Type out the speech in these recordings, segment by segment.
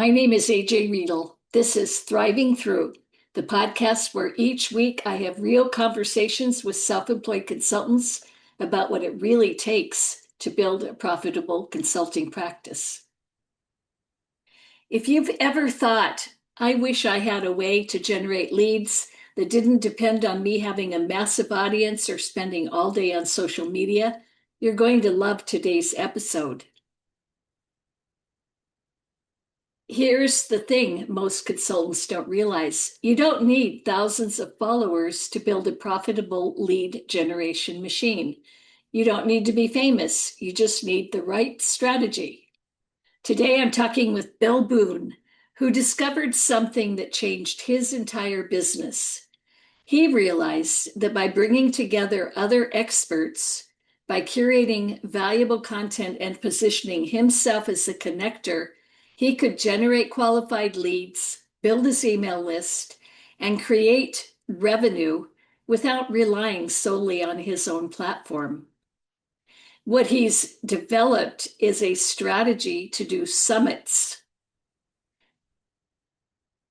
My name is AJ Riedel. This is Thriving Through, the podcast where each week I have real conversations with self-employed consultants about what it really takes to build a profitable consulting practice. If you've ever thought, I wish I had a way to generate leads that didn't depend on me having a massive audience or spending all day on social media, you're going to love today's episode. Here's the thing most consultants don't realize. You don't need thousands of followers to build a profitable lead generation machine. You don't need to be famous. You just need the right strategy. Today, I'm talking with Bill Boone, who discovered something that changed his entire business. He realized that by bringing together other experts, by curating valuable content and positioning himself as a connector, he could generate qualified leads, build his email list, and create revenue without relying solely on his own platform. What he's developed is a strategy to do summits.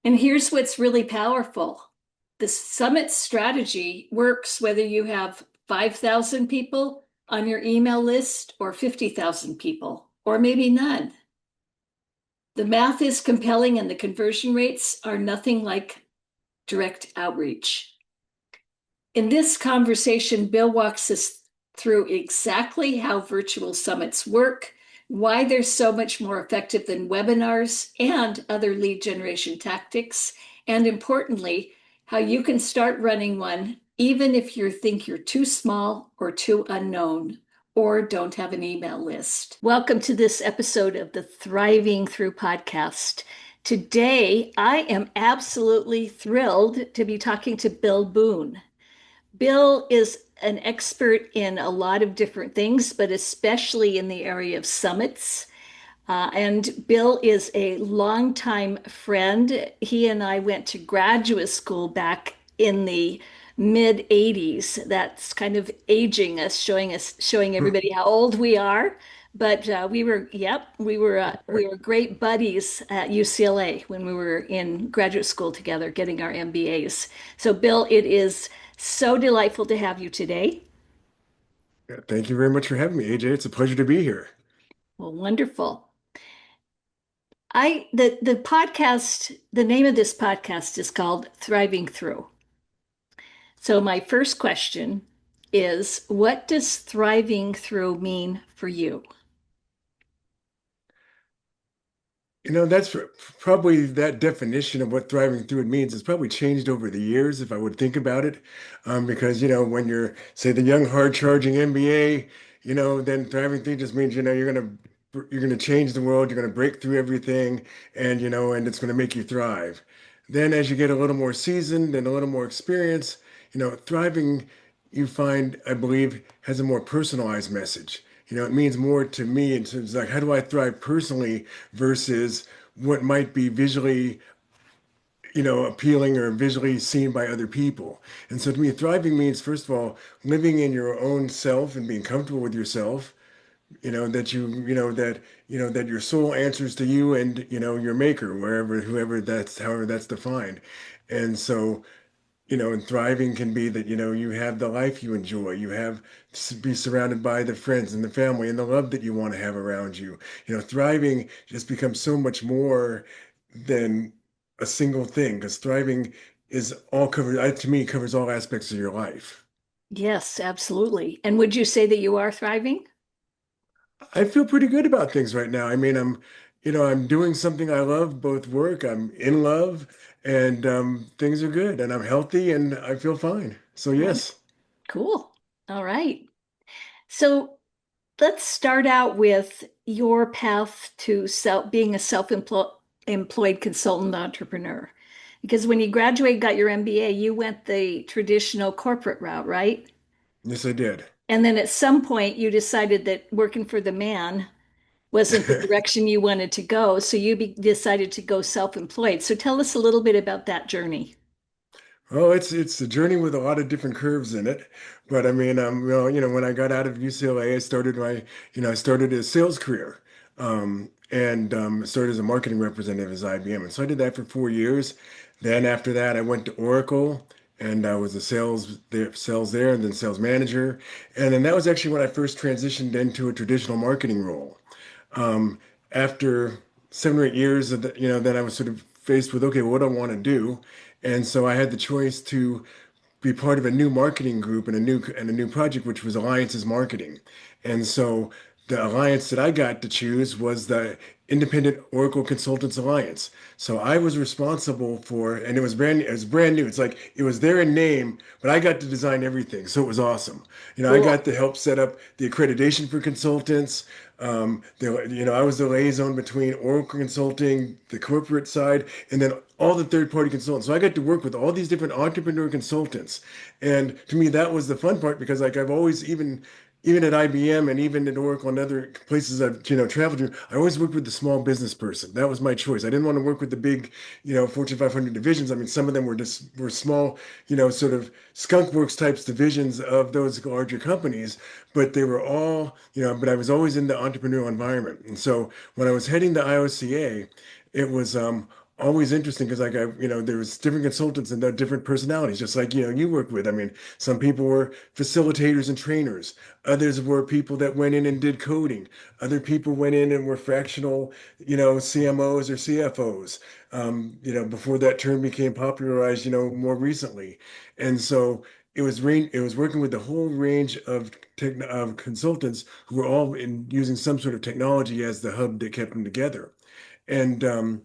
And here's what's really powerful. The summit strategy works whether you have 5,000 people on your email list or 50,000 people, or maybe none. The math is compelling and the conversion rates are nothing like direct outreach. In this conversation, Bill walks us through exactly how virtual summits work, why they're so much more effective than webinars and other lead generation tactics, and importantly, how you can start running one even if you think you're too small or too unknown or don't have an email list. Welcome to this episode of the Thriving Through podcast. Today, I am absolutely thrilled to be talking to Bill Boone. Bill is an expert in a lot of different things, but especially in the area of summits. And Bill is a longtime friend. He and I went to graduate school back in the mid 80s. That's kind of aging us, showing everybody how old we are. But we were great buddies at UCLA when we were in graduate school together, getting our MBAs. So, Bill, it is so delightful to have you today. Yeah, thank you very much for having me, AJ. It's a pleasure to be here. Well, wonderful. The podcast, the name of this podcast is called Thriving Through. So my first question is, what does thriving through mean for you? That's probably that definition of what thriving through it means has probably changed over the years if I would think about it. Because, when you're, say, the young, hard-charging MBA, then thriving through just means, you're gonna change the world, you're gonna break through everything, and it's gonna make you thrive. Then as you get a little more seasoned and a little more experience, thriving, you find, I believe, has a more personalized message. It means more to me in terms of like, how do I thrive personally versus what might be visually, appealing or visually seen by other people. And so to me, thriving means, first of all, living in your own self and being comfortable with yourself, that your soul answers to you and, your maker, however that's defined. And so, and thriving can be that, you have the life you enjoy. You have to be surrounded by the friends and the family and the love that you want to have around you. Thriving just becomes so much more than a single thing because thriving is all covered, to me, covers all aspects of your life. Yes, absolutely. And would you say that you are thriving? I feel pretty good about things right now. I mean, I'm doing something I love, both work, I'm in love, and things are good, and I'm healthy, and I feel fine. So Wonderful. yes. Cool. All right. So let's start out with your path to being a self-employed consultant entrepreneur. Because when you graduated, got your MBA, you went the traditional corporate route, right? Yes, I did. And then at some point, you decided that working for the man wasn't the direction you wanted to go. So decided to go self-employed. So tell us a little bit about that journey. Oh, it's a journey with a lot of different curves in it. But I mean, when I got out of UCLA, I started a sales career. and started as a marketing representative as IBM. And so I did that for 4 years. Then after that, I went to Oracle and I was a sales there, and then sales manager. And then that was actually when I first transitioned into a traditional marketing role. Um, After 7 or 8 years of then I was sort of faced with, okay, what do I want to do? And so I had the choice to be part of a new marketing group and a new project, which was Alliances Marketing. And so the alliance that I got to choose was the Independent Oracle Consultants Alliance. So I was responsible for, and it was brand new. It's like it was there in name, but I got to design everything. So it was awesome. I got Cool. to help set up the accreditation for consultants. I was the liaison between Oracle Consulting, the corporate side, and then all the third-party consultants. So I got to work with all these different entrepreneur consultants, and to me, that was the fun part because like I've always even at IBM and even at Oracle and other places I've traveled to, I always worked with the small business person. That was my choice. I didn't want to work with the big, Fortune 500 divisions. I mean, some of them were small, sort of skunk works types divisions of those larger companies, but they were all, but I was always in the entrepreneurial environment. And so when I was heading the IOCA, it was always interesting because like there was different consultants and they're different personalities, just like you work with. I mean, some people were facilitators and trainers. Others were people that went in and did coding. Other people went in and were fractional, CMOs or CFOs. Before that term became popularized, more recently. And so it was working with the whole range of consultants who were all using some sort of technology as the hub that kept them together. And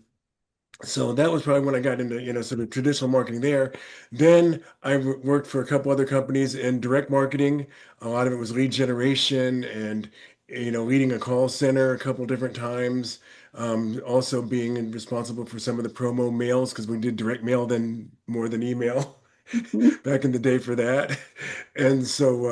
so that was probably when I got into, sort of traditional marketing there. Then I worked for a couple other companies in direct marketing. A lot of it was lead generation and, leading a call center a couple different times. Also being responsible for some of the promo mails because we did direct mail then more than email Mhm. back in the day for that. And so,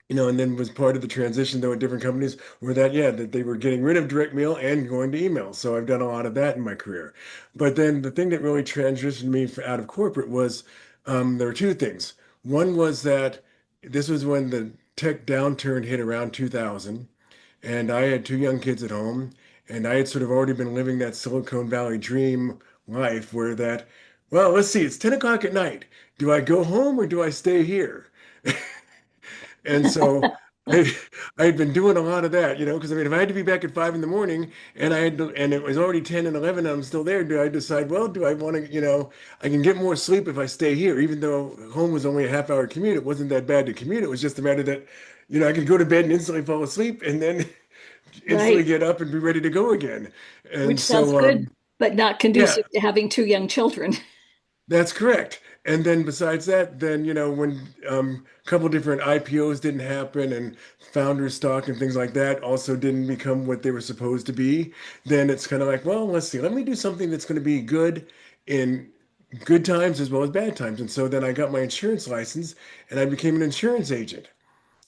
and then was part of the transition though at different companies where that they were getting rid of direct mail and going to email. So I've done a lot of that in my career. But then the thing that really transitioned me out of corporate was there were two things. One was that this was when the tech downturn hit around 2000, and I had two young kids at home, and I had sort of already been living that Silicon Valley dream life where well, let's see, it's 10 o'clock at night. Do I go home or do I stay here? And so I I had been doing a lot of that, because I mean, if I had to be back at 5 in the morning and it was already 10 and 11 and I'm still there, do I decide, well, do I want to, I can get more sleep if I stay here, even though home was only a half-hour commute. It wasn't that bad to commute. It was just a matter that, I could go to bed and instantly fall asleep and then instantly Right. get up and be ready to go again. And Which sounds so, good, but not yeah. conducive to having two young children. That's correct. And then besides that, then when a couple different IPOs didn't happen and founder stock and things like that also didn't become what they were supposed to be, then it's kind of like, well, let's see, let me do something that's going to be good in good times as well as bad times. And so then I got my insurance license and I became an insurance agent.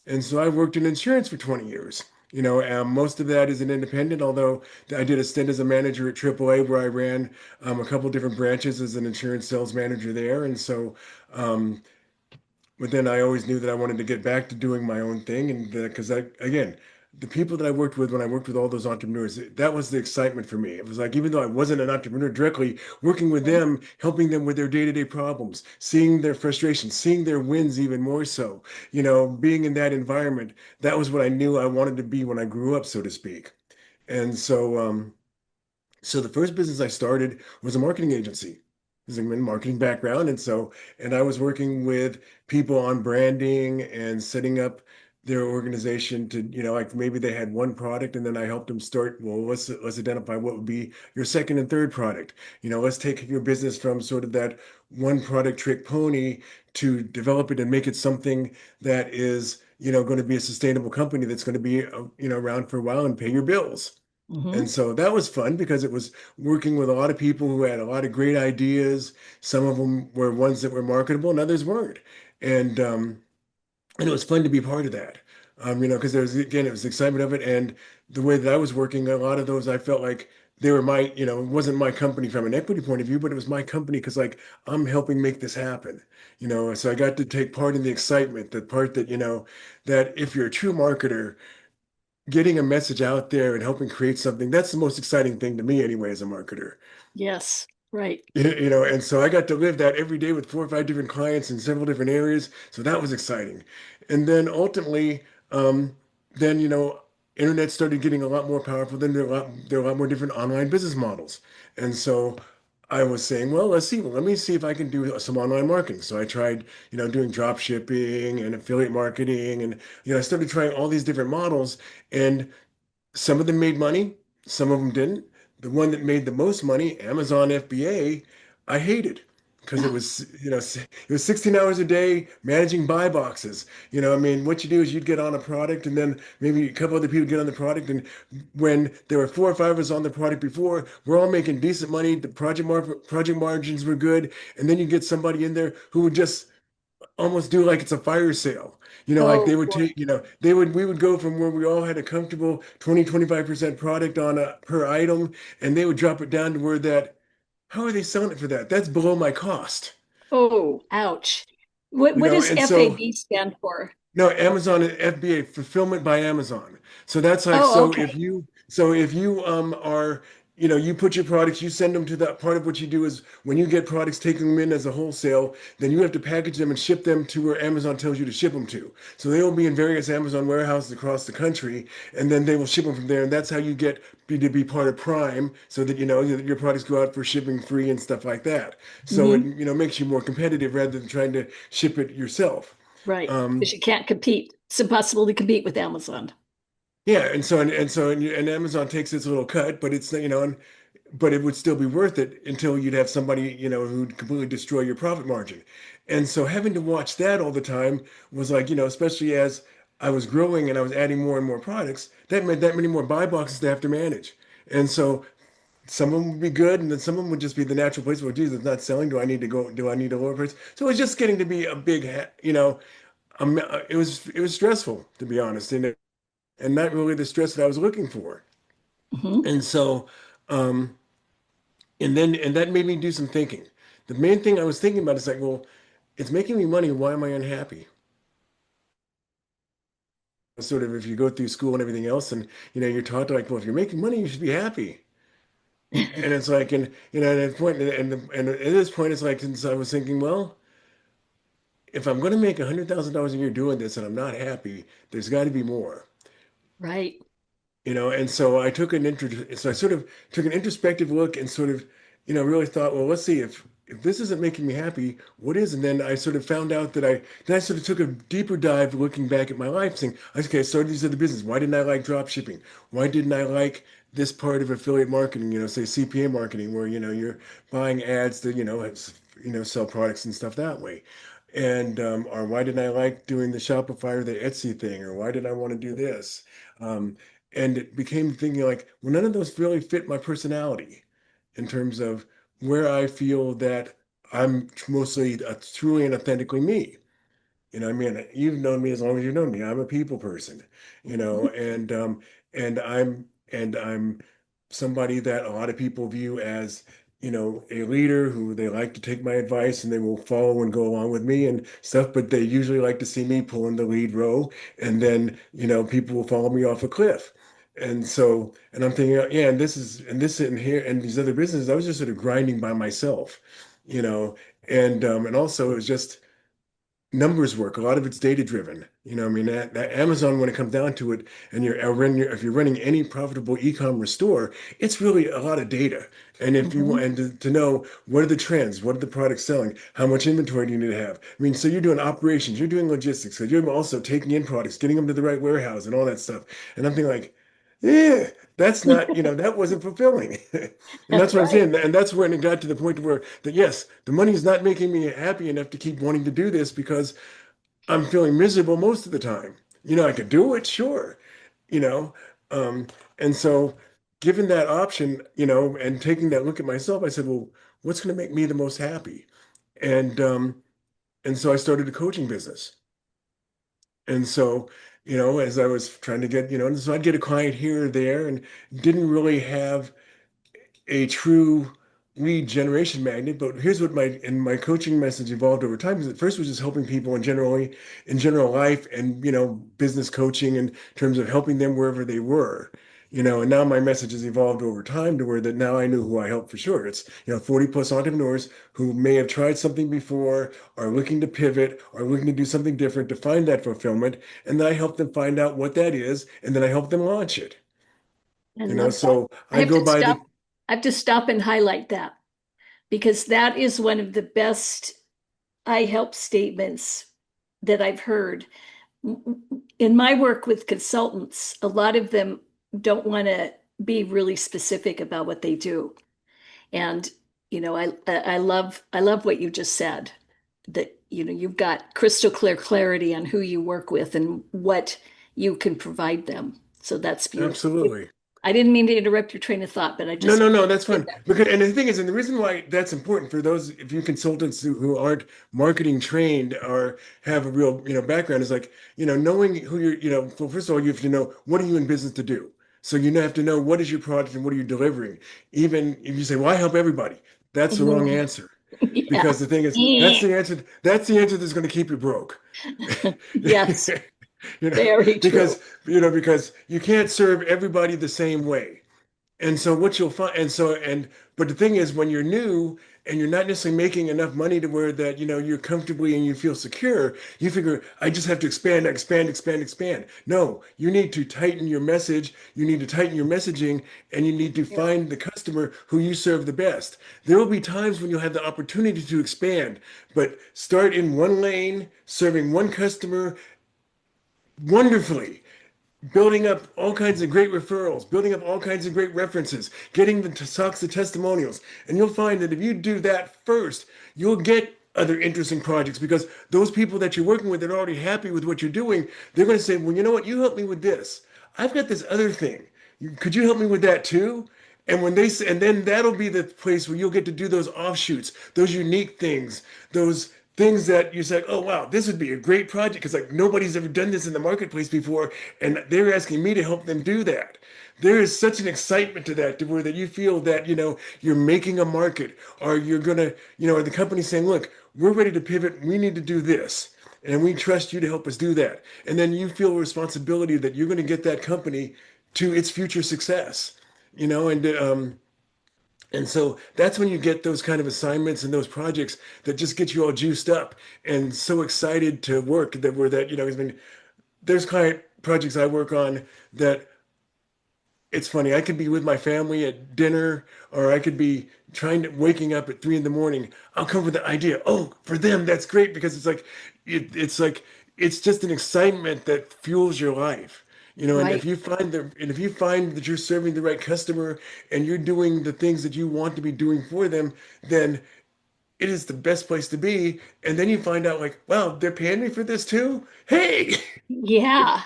And so I worked in insurance for 20 years. Most of that is an independent, although I did a stint as a manager at AAA where I ran a couple different branches as an insurance sales manager there. And so, but then I always knew that I wanted to get back to doing my own thing. And because again, the people that I worked with when I worked with all those entrepreneurs, that was the excitement for me. It was like, even though I wasn't an entrepreneur directly, working with them, helping them with their day-to-day problems, seeing their frustrations, seeing their wins even more so, being in that environment, that was what I knew I wanted to be when I grew up, so to speak. And so the first business I started was a marketing agency. Because I'm in marketing background, and I was working with people on branding and setting up their organization to, like maybe they had one product, and then I helped them start. Well, let's identify what would be your second and third product. Let's take your business from sort of that one product trick pony to develop it and make it something that is, going to be a sustainable company that's going to be, around for a while and pay your bills. Hmm. And so that was fun because it was working with a lot of people who had a lot of great ideas. Some of them were ones that were marketable and others weren't. And and it was fun to be part of that. Because there was again, it was the excitement of it and the way that I was working. A lot of those I felt like they were my, it wasn't my company from an equity point of view, but it was my company because like I'm helping make this happen. So I got to take part in the excitement, the part that that if you're a true marketer getting a message out there and helping create something, that's the most exciting thing to me anyway as a marketer. Yes, right. And so I got to live that every day with 4 or 5 different clients in several different areas. So that was exciting. And then ultimately, um, then, internet started getting a lot more powerful. Then there are a lot more different online business models. And so I was saying, well, let me see if I can do some online marketing. So I tried, doing drop shipping and affiliate marketing. And, I started trying all these different models. And some of them made money, some of them didn't. The one that made the most money, Amazon FBA, I hated because it was 16 hours a day managing buy boxes. I mean, what you do is you'd get on a product and then maybe a couple other people get on the product. And when there were 4 or 5 of us on the product before, we're all making decent money. The project margins were good. And then you get somebody in there who would just almost do like it's a fire sale. Like they Oh would boy. take, we would go from where we all had a comfortable 20, 25% product on a per item, and they would drop it down to where how are they selling it for that? That's below my cost. Oh, ouch. What does And so FAB stand for? no, Amazon and FBA, fulfillment by Amazon. So that's like, Oh, okay. so if you are, you put your products, you send them to that. Part of what you do is when you get products, taking them in as a wholesale, then you have to package them and ship them to where Amazon tells you to ship them to. So they will be in various Amazon warehouses across the country, and then they will ship them from there. And that's how you get to be part of Prime, so that your products go out for shipping free and stuff like that. So it Hmm. makes you more competitive rather than trying to ship it yourself. Right. Um, Because you can't compete. It's impossible to compete with Amazon. Yeah, and Amazon takes its little cut, but it's but it would still be worth it until you'd have somebody who'd completely destroy your profit margin. And so having to watch that all the time was like, especially as I was growing and I was adding more and more products, that meant that many more buy boxes to have to manage. And so some of them would be good, and then some of them would just be the natural place where, geez, it's not selling. Do I need a lower price? So it was just getting to be a big, it was stressful, to be honest, and not really the stress that I was looking for. Hmm. And so, um, and that made me do some thinking. The main thing I was thinking about is like, well, it's making me money. Why am I unhappy? Sort of, if you go through school and everything else, and you're taught like, well, if you're making money, you should be happy. And it's like, and at that point, and at this point, it's like, since I was thinking, well, if I'm going to make $100,000 a year doing this, and I'm not happy, there's got to be more. Right. And so so I sort of took an introspective look and sort of, really thought, well, let's see if this isn't making me happy, what is? And then I sort of found out then I sort of took a deeper dive looking back at my life, saying, okay, I started these other business. Why didn't I like drop shipping? Why didn't I like this part of affiliate marketing, say CPA marketing, where, you're buying ads to, sell products and stuff that way. And or why didn't I like doing the Shopify or the Etsy thing, or why did I want to do this? Um, and it became thinking like, well, none of those really fit my personality in terms of where I feel that I'm mostly truly and authentically me. I mean, you've known me as long as you've known me. I'm a people person, Mhm. and I'm somebody that a lot of people view as, a leader who they like to take my advice and they will follow and go along with me and stuff, but they usually like to see me pull in the lead row, and then, people will follow me off a cliff. And so, and I'm thinking, yeah, and this and here and these other businesses, I was just sort of grinding by myself, you know, and also it was just numbers work. A lot of it's data driven. I mean, that Amazon, when it comes down to it, and if you're running any profitable e-commerce store, it's really a lot of data. And if you want Mhm. and to know what are the trends, what are the products selling, how much inventory do you need to have? I mean, so you're doing operations, you're doing logistics, so you're also taking in products, getting them to the right warehouse and all that stuff. And I'm thinking like, yeah, that's not, that wasn't fulfilling. And that's what I'm Right. saying. And that's when it got to the point where that, yes, the money is not making me happy enough to keep wanting to do this because I'm feeling miserable most of the time. I could do it, sure, you know. Um, and so given that option, and taking that look at myself, I said, well, what's going to make me the most happy? And and so I started a coaching business. And so, as I was trying to get, and so I'd get a client here or there and didn't really have a true lead generation magnet, but here's what my coaching message evolved over time. Because at first was just helping people in general life and business coaching in terms of helping them wherever they were. And now my message has evolved over time to where that now I know who I help for sure. It's 40 plus entrepreneurs who may have tried something before, are looking to pivot, are looking to do something different to find that fulfillment, and then I help them find out what that is, and then I help them launch it. I love that. So I I have go to by stop. the I have to stop and highlight that because that is one of the best I help statements that I've heard. In my work with consultants, a lot of them don't want to be really specific about what they do. And I love what you just said, that you've got crystal clear clarity on who you work with and what you can provide them. So that's beautiful. absolutely. I didn't mean to interrupt your train of thought, but I No, just no, no, that's did fine. that. Because, and the thing is, and the reason why that's important for those of you consultants who aren't marketing trained or have a real, background is like, knowing who you're, well, first of all, you have to know what are you in business to do. So you have to know what is your product and what are you delivering. Even if you say, well, I help everybody, that's the wrong Mm, answer. yeah. Because the thing is, Eh. that's the answer that's going to keep you broke. Yes, You know, very true. because you can't serve everybody the same way. And so what you'll find, but the thing is, when you're new and you're not necessarily making enough money to where that, you're comfortably and you feel secure, you figure, I just have to expand, expand, expand, expand. No, you need to tighten your message. You need to tighten your messaging and you need to Yeah. find the customer who you serve the best. There will be times when you'll have the opportunity to expand, but start in one lane, serving one customer wonderfully, building up all kinds of great referrals, building up all kinds of great references, getting the stocks of testimonials. And you'll find that if you do that first, you'll get other interesting projects because those people that you're working with that are already happy with what you're doing, they're going to say, well, you know what? You helped me with this. I've got this other thing. Could you help me with that too? And when they say, and then that'll be the place where you'll get to do those offshoots, those unique things, those things that you say, oh wow, this would be a great project because like nobody's ever done this in the marketplace before, and they're asking me to help them do that. There is such an excitement to that, to where that you feel that you're making a market, or you're gonna, or the company's saying, look, we're ready to pivot, we need to do this. And we trust you to help us do that. And then you feel a responsibility that you're going to get that company to its future success, and so that's when you get those kind of assignments and those projects that just get you all juiced up and so excited to work that were that, I mean, there's client projects I work on that it's funny. I could be with my family at dinner, or I could be waking up at 3 in the morning. I'll come with the idea. Oh, for them, that's great because it's just an excitement that fuels your life. And Right. if you find that you're serving the right customer and you're doing the things that you want to be doing for them, then it is the best place to be. And then you find out like, wow, they're paying me for this too. Hey, Yeah.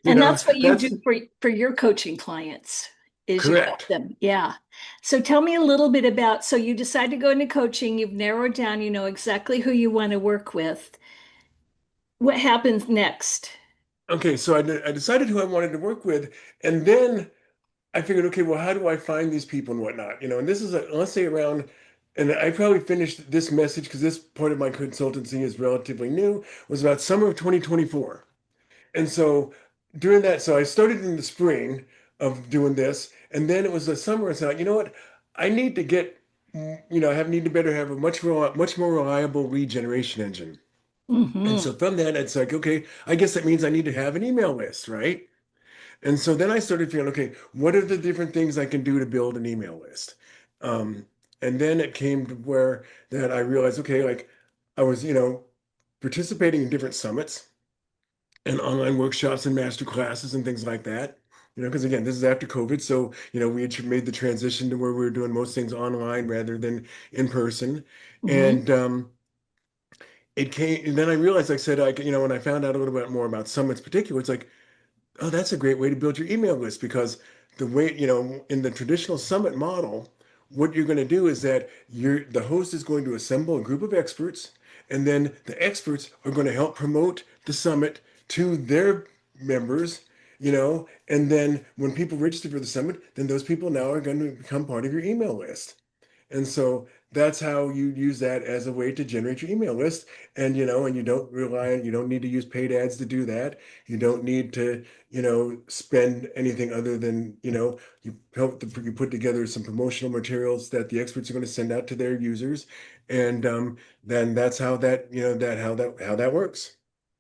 And that's what you do that's for your coaching clients is you help correct. them. Yeah. So tell me a little bit about, so you decide to go into coaching, you've narrowed down, you know exactly who you want to work with. What happens next? Okay, so I decided who I wanted to work with, and then I figured, okay, well, how do I find these people and whatnot? And this is, let's say around, and I probably finished this message because this part of my consultancy is relatively new, was about summer of 2024. And so during that, so I started in the spring of doing this, and then it was the summer, and so you know what? I need to get, I have need to better have a much more reliable lead generation engine. And Hmm. so from that, it's like, okay, I guess that means I need to have an email list, right? And so then I started feeling, okay, what are the different things I can do to build an email list? Um, and then it came to where that I realized, okay, like I was, participating in different summits and online workshops and master classes and things like that. Because again, this is after COVID, so we had made the transition to where we were doing most things online rather than in person. Hmm. And it came, and then I realized, like I said, when I found out a little bit more about summits, in particular, it's like, oh, that's a great way to build your email list because the way, in the traditional summit model, what you're going to do is that the host is going to assemble a group of experts, and then the experts are going to help promote the summit to their members, and then when people register for the summit, then those people now are going to become part of your email list. And so that's how you use that as a way to generate your email list. And, and you don't need to use paid ads to do that. You don't need to, spend anything other than, you put together some promotional materials that the experts are going to send out to their users. And then that's how that, how that works.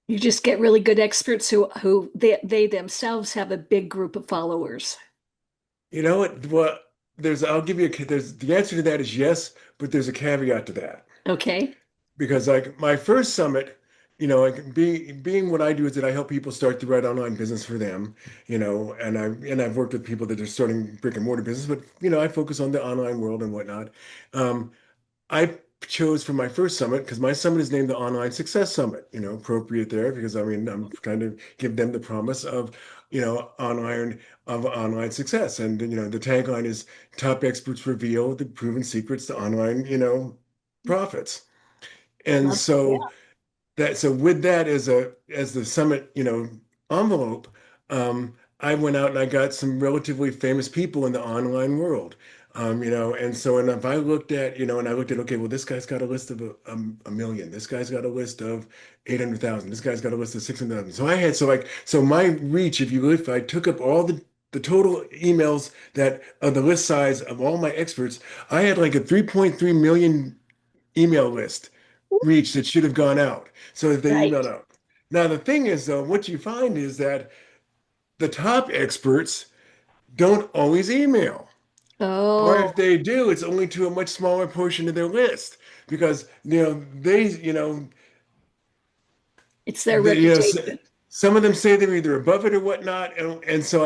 You just get really good experts who they themselves have a big group of followers. You know what? Well, I'll give you there's the answer to that is yes, but there's a caveat to that. Okay. Because like my first summit, like being what I do is that I help people start the right online business for them, and I've worked with people that are starting brick and mortar business, but I focus on the online world and whatnot. Um, I chose for my first summit because my summit is named the Online Success Summit, appropriate there because I mean I'm trying to give them the promise of, online success. And the tagline is top experts reveal the proven secrets to online, profits. And Love. Yeah. so with that as the summit, envelope, I went out and I got some relatively famous people in the online world. And if I looked at, and I looked at, okay, well, this guy's got a list of a million. This guy's got a list of 800,000. This guy's got a list of 600,000. So my reach, if I took up all the total emails that of the list size of all my experts, I had like a 3.3 million email list reach that should have gone out so that they emailed Right. out. Now, the thing is, though, what you find is that the top experts don't always email. Or if Oh, they do, it's only to a much smaller portion of their list because, it's their they, reputation. some of them say they're either above it or whatnot. And so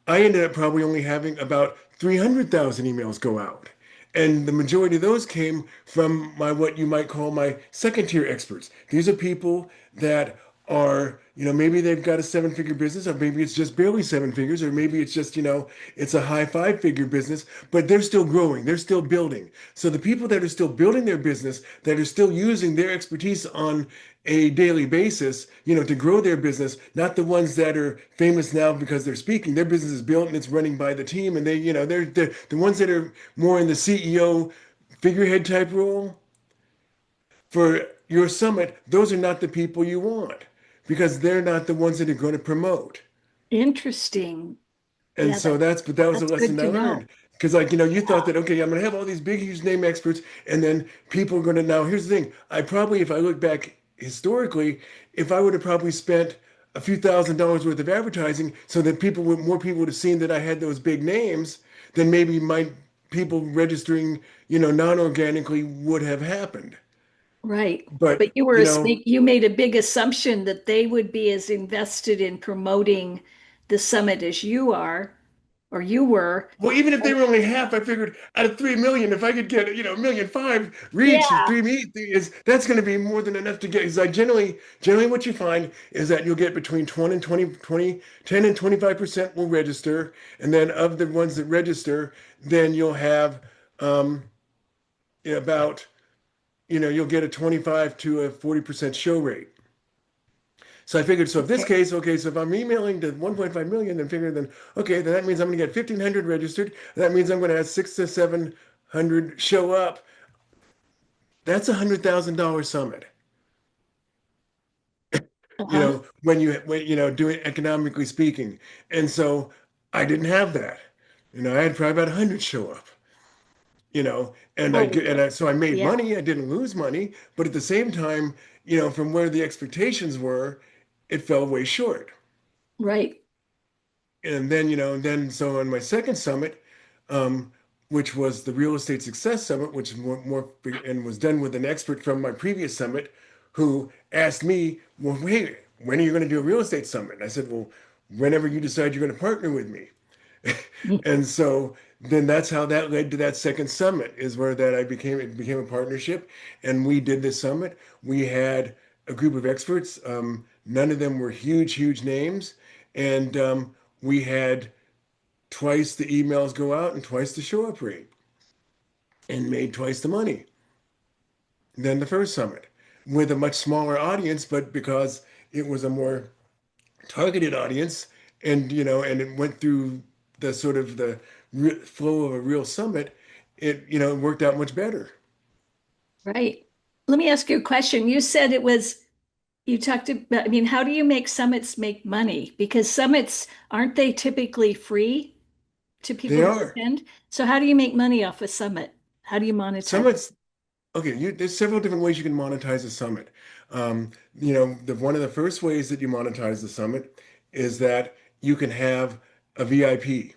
I ended up probably only having about 300,000 emails go out. And the majority of those came from what you might call my second tier experts. These are people that are, maybe they've got a seven-figure business, or maybe it's just barely seven figures, or maybe it's just, it's a high five-figure business, but they're still growing, they're still building. So the people that are still building their business, that are still using their expertise on a daily basis, to grow their business, not the ones that are famous now because they're speaking. Their business is built and it's running by the team, and they're the ones that are more in the CEO figurehead type role. For your summit, those are not the people you want because they're not the ones that are going to promote. Interesting. And Yeah, so but that was a that's good lesson I to know. learned. Because like, you thought that, okay, I'm gonna have all these big, huge name experts, and then people are gonna now here's the thing. I probably, if I look back historically, if I would have probably spent a few $1,000s worth of advertising so that more people would have seen that I had those big names, then maybe my people registering, non-organically would have happened. Right. But, But you made a big assumption that they would be as invested in promoting the summit as you are, or you were. well, even if they were only half, I figured out of 3 million, if I could get, 1,500,000 reach, Yeah, 3 million is that's going to be more than enough to get. Because I generally what you find is that you'll get between 20 and 10 and 25% will register. And then of the ones that register, then you'll have um, about, you'll get a 25 to a 40% show rate. So I figured, so if this okay. case, okay, so if I'm emailing to 1.5 million, then figure then, okay, then that means I'm going to get 1,500 registered. That means I'm going to have 600 to 700 show up. That's $100,000 summit. Uh-huh. When doing economically speaking. And so I didn't have that. I had probably about 100 show up. Oh, So I made yeah, money. I didn't lose money, but at the same time, from where the expectations were, it fell way short. right. And then so on my second summit, um, which was the real estate success summit, which is more and was done with an expert from my previous summit, who asked me, well, wait, when are you going to do a real estate summit? And I said, well, whenever you decide you're going to partner with me. And so then that's how that led to that second summit, is where that it became a partnership, and we did this summit. We had a group of experts. None of them were huge, huge names, and we had twice the emails go out and twice the show up rate, and made twice the money than the first summit with a much smaller audience, but because it was a more targeted audience, and and it went through the sort of re flow of a real summit, it worked out much better. Right. Let me ask you a question. You said it was, you talked about, I mean, how do you make summits make money? Because summits, aren't they typically free to people They who are. attend? So how do you make money off a summit? How do you monetize? Summits, okay, there's several different ways you can monetize a summit. One of the first ways that you monetize the summit is that you can have a VIP.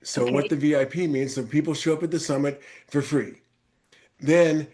So what Okay. the VIP means, so people show up at the summit for free. Then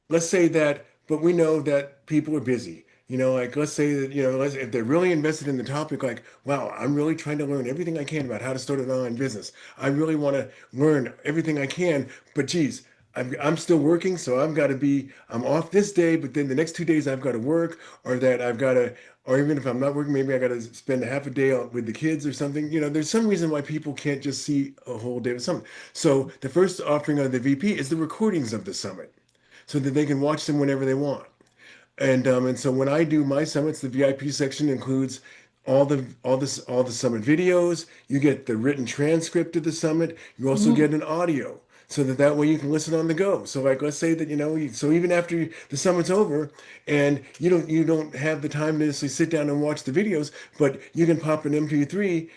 let's say that, but we know that people are busy. Like let's say that, if they're really invested in the topic, like, wow, I'm really trying to learn everything I can about how to start an online business. I really want to learn everything I can, but geez, I'm still working, so I'm off this day, but then the next 2 days I've got to work, or that I've got to, or even if I'm not working, maybe I got to spend a half a day with the kids or something. There's some reason why people can't just see a whole day of something. So the first offering of the VP is the recordings of the summit so that they can watch them whenever they want. And so when I do my summits, the VIP section includes all the summit videos. You get the written transcript of the summit. You also Mm, get an audio, so that way you can listen on the go. So like let's say that so even after the summit's over, and you don't have the time to necessarily sit down and watch the videos, but you can pop an MP3.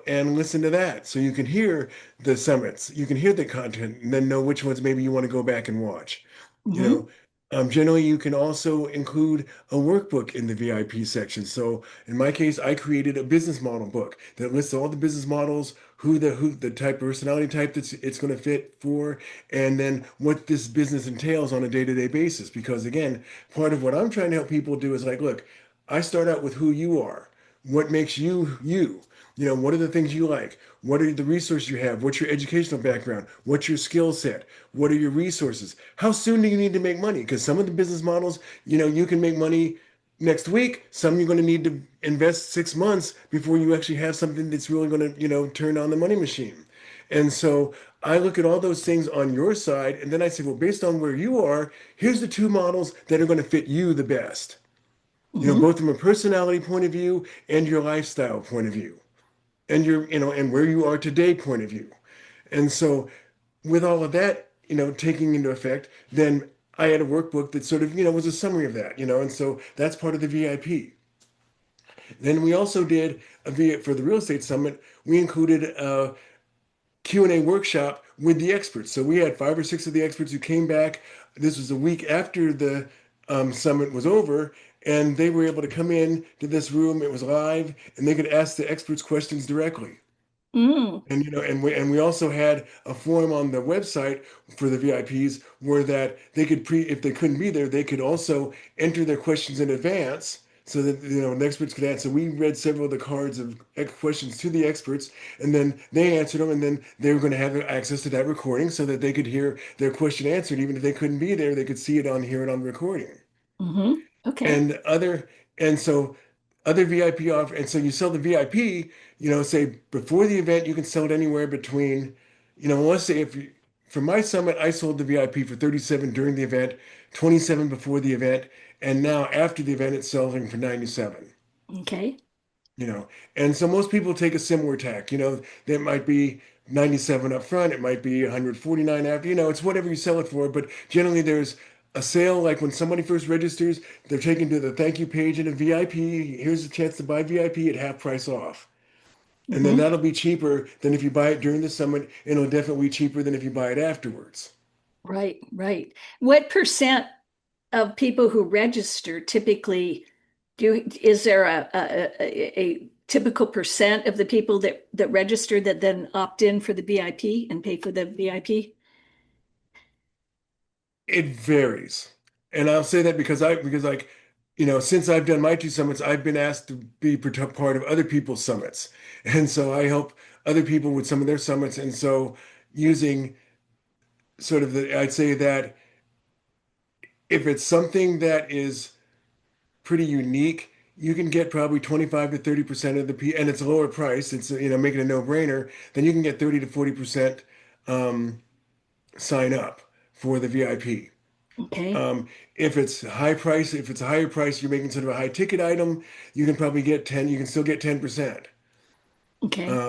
And listen to that. So you can hear the summits, you can hear the content, and then know which ones maybe you want to go back and watch. You mhm, know, Generally, you can also include a workbook in the VIP section. So in my case, I created a business model book that lists all the business models, who the type personality type that's it's going to fit for, and then what this business entails on a day-to-day basis. Because again, part of what I'm trying to help people do is like, look, I start out with who you are. What makes you you? What are the things you like? What are the resources you have? What's your educational background? What's your skill set? What are your resources? How soon do you need to make money? Because some of the business models, you can make money next week. Some you're going to need to invest 6 months before you actually have something that's really going to, turn on the money machine. And so I look at all those things on your side, and then I say, well, based on where you are, here's the two models that are going to fit you the best. mhm, Both from a personality point of view and your lifestyle point of view, and and where you are today point of view. And so with all of that, taking into effect, then I had a workbook that sort of, was a summary of that, and so that's part of the VIP. Then we also did for the real estate summit, we included a Q&A workshop with the experts. So we had 5 or 6 of the experts who came back. This was a week after the summit was over, and they were able to come in to this room. It was live, and they could ask the experts questions directly. mm, And we also had a form on the website for the VIPs where that they could if they couldn't be there, they could also enter their questions in advance so that the experts could answer. We read several of the cards of questions to the experts, and then they answered them, and then they were going to have access to that recording so that they could hear their question answered. Even if they couldn't be there, they could see it on hear it on recording mhm. Okay. and other and so other VIP offer. And so you sell the VIP, say before the event, you can sell it anywhere between, let's say for my summit, I sold the VIP for 37 during the event, 27 before the event, and now after the event, it's selling for 97. Okay. you know and so most people take a similar tack. That might be 97 up front, it might be 149 after. It's whatever you sell it for, but generally there's a sale. Like when somebody first registers, they're taken to the thank you page in a VIP. Here's a chance to buy VIP at half price off, and then Mhm. that'll be cheaper than if you buy it during the summit, and it'll definitely be cheaper than if you buy it afterwards. Right, right. What percent of people who register typically is there a typical percent of the people that register that then opt in for the VIP and pay for the VIP? It varies. And I'll say that because like, since I've done my two summits, I've been asked to be part of other people's summits. And so I help other people with some of their summits. And so using sort of I'd say that if it's something that is pretty unique, you can get probably 25 to 30% of and it's a lower price. It's, making a no-brainer, then you can get 30 to 40% um, sign up for the VIP. Okay, Um, if it's high price, if it's a higher price, you're making sort of a high ticket item, you can probably get 10, you can still get 10%. okay.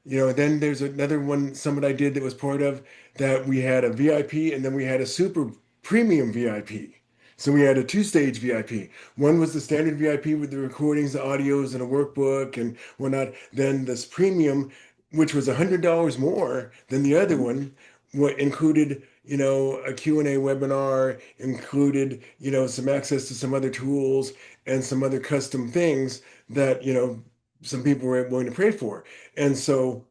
Then there's another one summit I did that was part of that we had a VIP and then we had a super premium VIP. So we had a two-stage VIP. One was the standard VIP with the recordings, the audios, and a workbook and whatnot. Then this premium, which was $100 more than the other one, what included, a Q&A webinar, included, some access to some other tools and some other custom things that, some people were willing to pay for. And so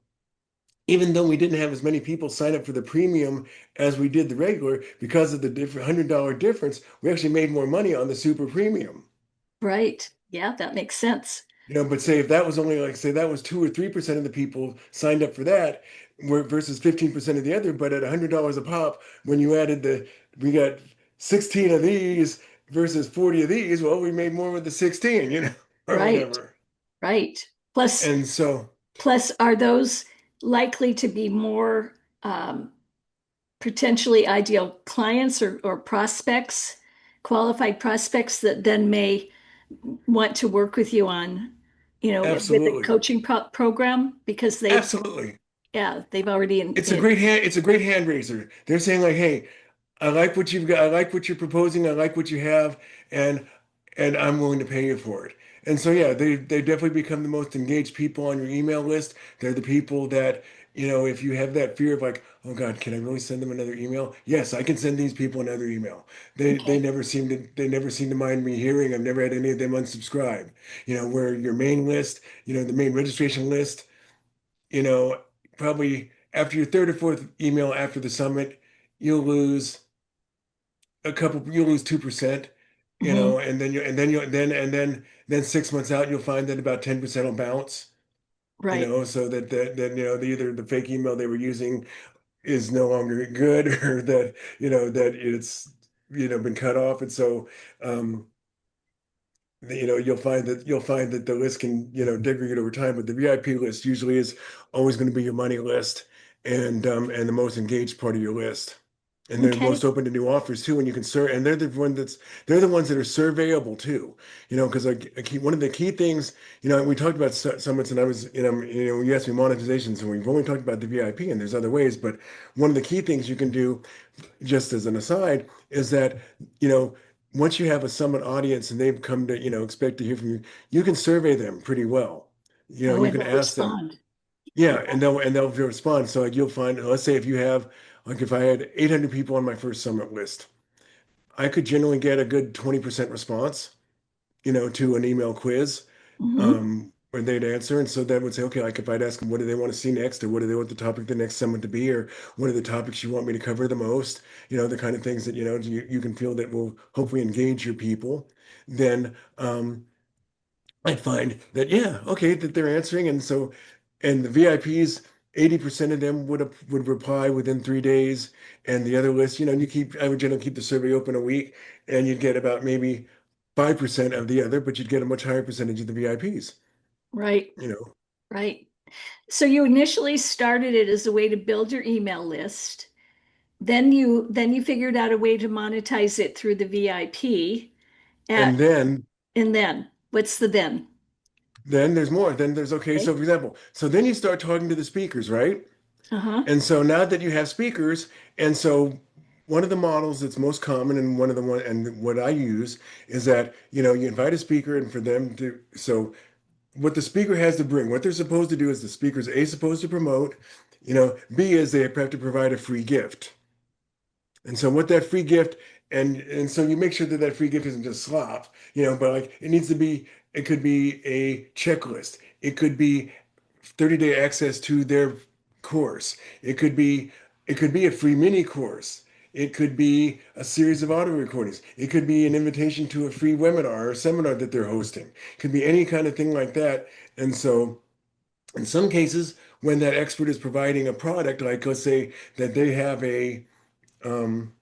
even though we didn't have as many people sign up for the premium as we did the regular, because of the different $100 difference, we actually made more money on the super premium. Right. Yeah, that makes sense. But say if that was only like say that was 2 or 3% of the people signed up for that, versus 15% of the other, but at $100 a pop, when you added we got 16 of these versus 40 of these, well, we made more with the 16, or Right. whatever. Right. Plus, And so plus, are those likely to be more potentially ideal clients or prospects, qualified prospects that then may want to work with you on, with a absolutely, coaching program because absolutely. yeah, they've already It's a great hand raiser. They're saying like, "Hey, I like what you've got. I like what you're proposing. I like what you have, and I'm willing to pay you for it." And so yeah, they definitely become the most engaged people on your email list. They're the people that, if you have that fear of like, "Oh God, can I really send them another email?" Yes, I can send these people another email. They okay. never seem to mind me hearing. I've never had any of them unsubscribe. Where your main list, the main registration list, you know, probably after your third or fourth email after the summit, you'll lose you'll lose 2%, Hmm. and then 6 months out, you'll find that about 10% will bounce, Right. so either the fake email they were using is no longer good or that it's, been cut off. And so, um, you'll find that the list can, degrade over time, but the VIP list usually is always going to be your money list and the most engaged part of your list. And they're Okay. most open to new offers too, and you can serve, and they're the ones that are surveyable too, because like one of the key things, we talked about summits, and I was, you asked me monetization, so we've only talked about the VIP, and there's other ways, but one of the key things you can do, just as an aside, is that, you know, once you have a summit audience and they've come to, expect to hear from you, you can survey them pretty well. Oh, You and can they'll ask them, respond. yeah, Yeah. and they'll respond. So like you'll find, let's say if you have, like if I had 800 people on my first summit list, I could generally get a good 20% response, to an email quiz, Hmm. where they'd answer. And so that would say, okay, like if I'd ask them, what do they want to see next? Or what do they want the topic of the next summit to be? Or what are the topics you want me to cover the most? The kind of things that, you can feel that will hopefully engage your people. Then, I'd find that, yeah, okay, that they're answering. And the VIPs, 80% of them would reply within 3 days. And the other list, I would generally keep the survey open a week, and you'd get about maybe 5% of the other, but you'd get a much higher percentage of the VIPs, Right. you know. Right. So you initially started it as a way to build your email list. Then you figured out a way to monetize it through the VIP And at and then what's the then? then there's more. Then there's, okay, so Okay. for example, so then you start talking to the speakers, right? Uh-huh. And so now that you have speakers, and so one of the models that's most common, and what I use is that, you invite a speaker, and for them to, so what the speaker has to bring, what they're supposed to do is the speaker's A, supposed to promote, B is they have to provide a free gift. And so what that free gift, and so you make sure that that free gift isn't just slop, but like it could be a checklist. It could be 30-day access to their course. It could be a free mini course. It could be a series of audio recordings. It could be an invitation to a free webinar or seminar that they're hosting. It could be any kind of thing like that. And so in some cases, when that expert is providing a product, like let's say that they have um,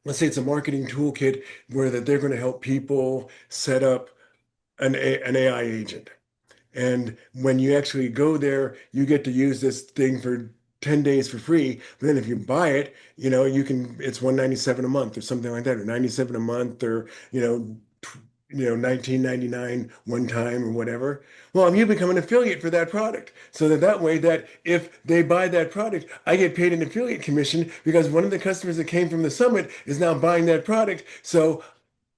let's say it's a marketing toolkit where that they're going to help people set up an AI agent. And when you actually go there, you get to use this thing for 10 days for free. But then if you buy it, it's 197 a month or something like that, or 97 a month, or, 1999 one time or whatever. Well, you become an affiliate for that product. So that way that if they buy that product, I get paid an affiliate commission because one of the customers that came from the summit is now buying that product. So,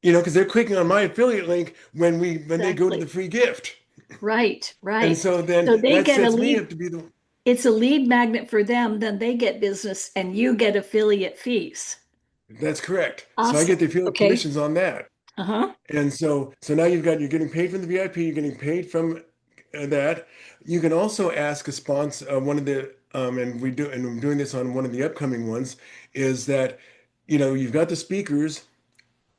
because they're clicking on my affiliate link when they go to the Exactly. free gift. Right, And right. so then So they that get a sets me up lead, to be the it's a lead magnet for them, then they get business and you get affiliate fees. That's correct. So I Awesome. get the affiliate Okay. commissions on that. Uh-huh. And so now you're getting paid from the VIP, you're getting paid from that. You can also ask a sponsor, one of the and I'm doing this on one of the upcoming ones, is that you've got the speakers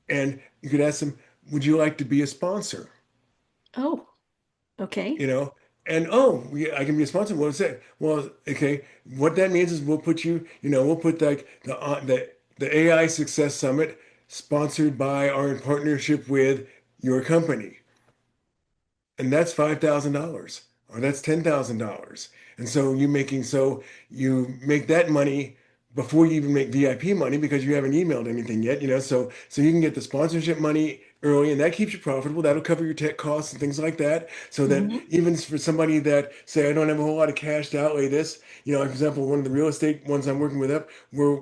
and you could ask them, would you like to be a sponsor? Oh, okay. You know, and oh, I can be a sponsor. What is that? Well, okay, what that means is we'll put like the AI Success Summit sponsored by or in partnership with your company. And that's $5,000 or that's $10,000. And so you make that money before you even make VIP money because you haven't emailed anything yet. So you can get the sponsorship money early and that keeps you profitable. That'll cover your tech costs and things like that. So that Hmm. even for somebody that say, I don't have a whole lot of cash to outlay this, like for example, one of the real estate ones I'm working with up, where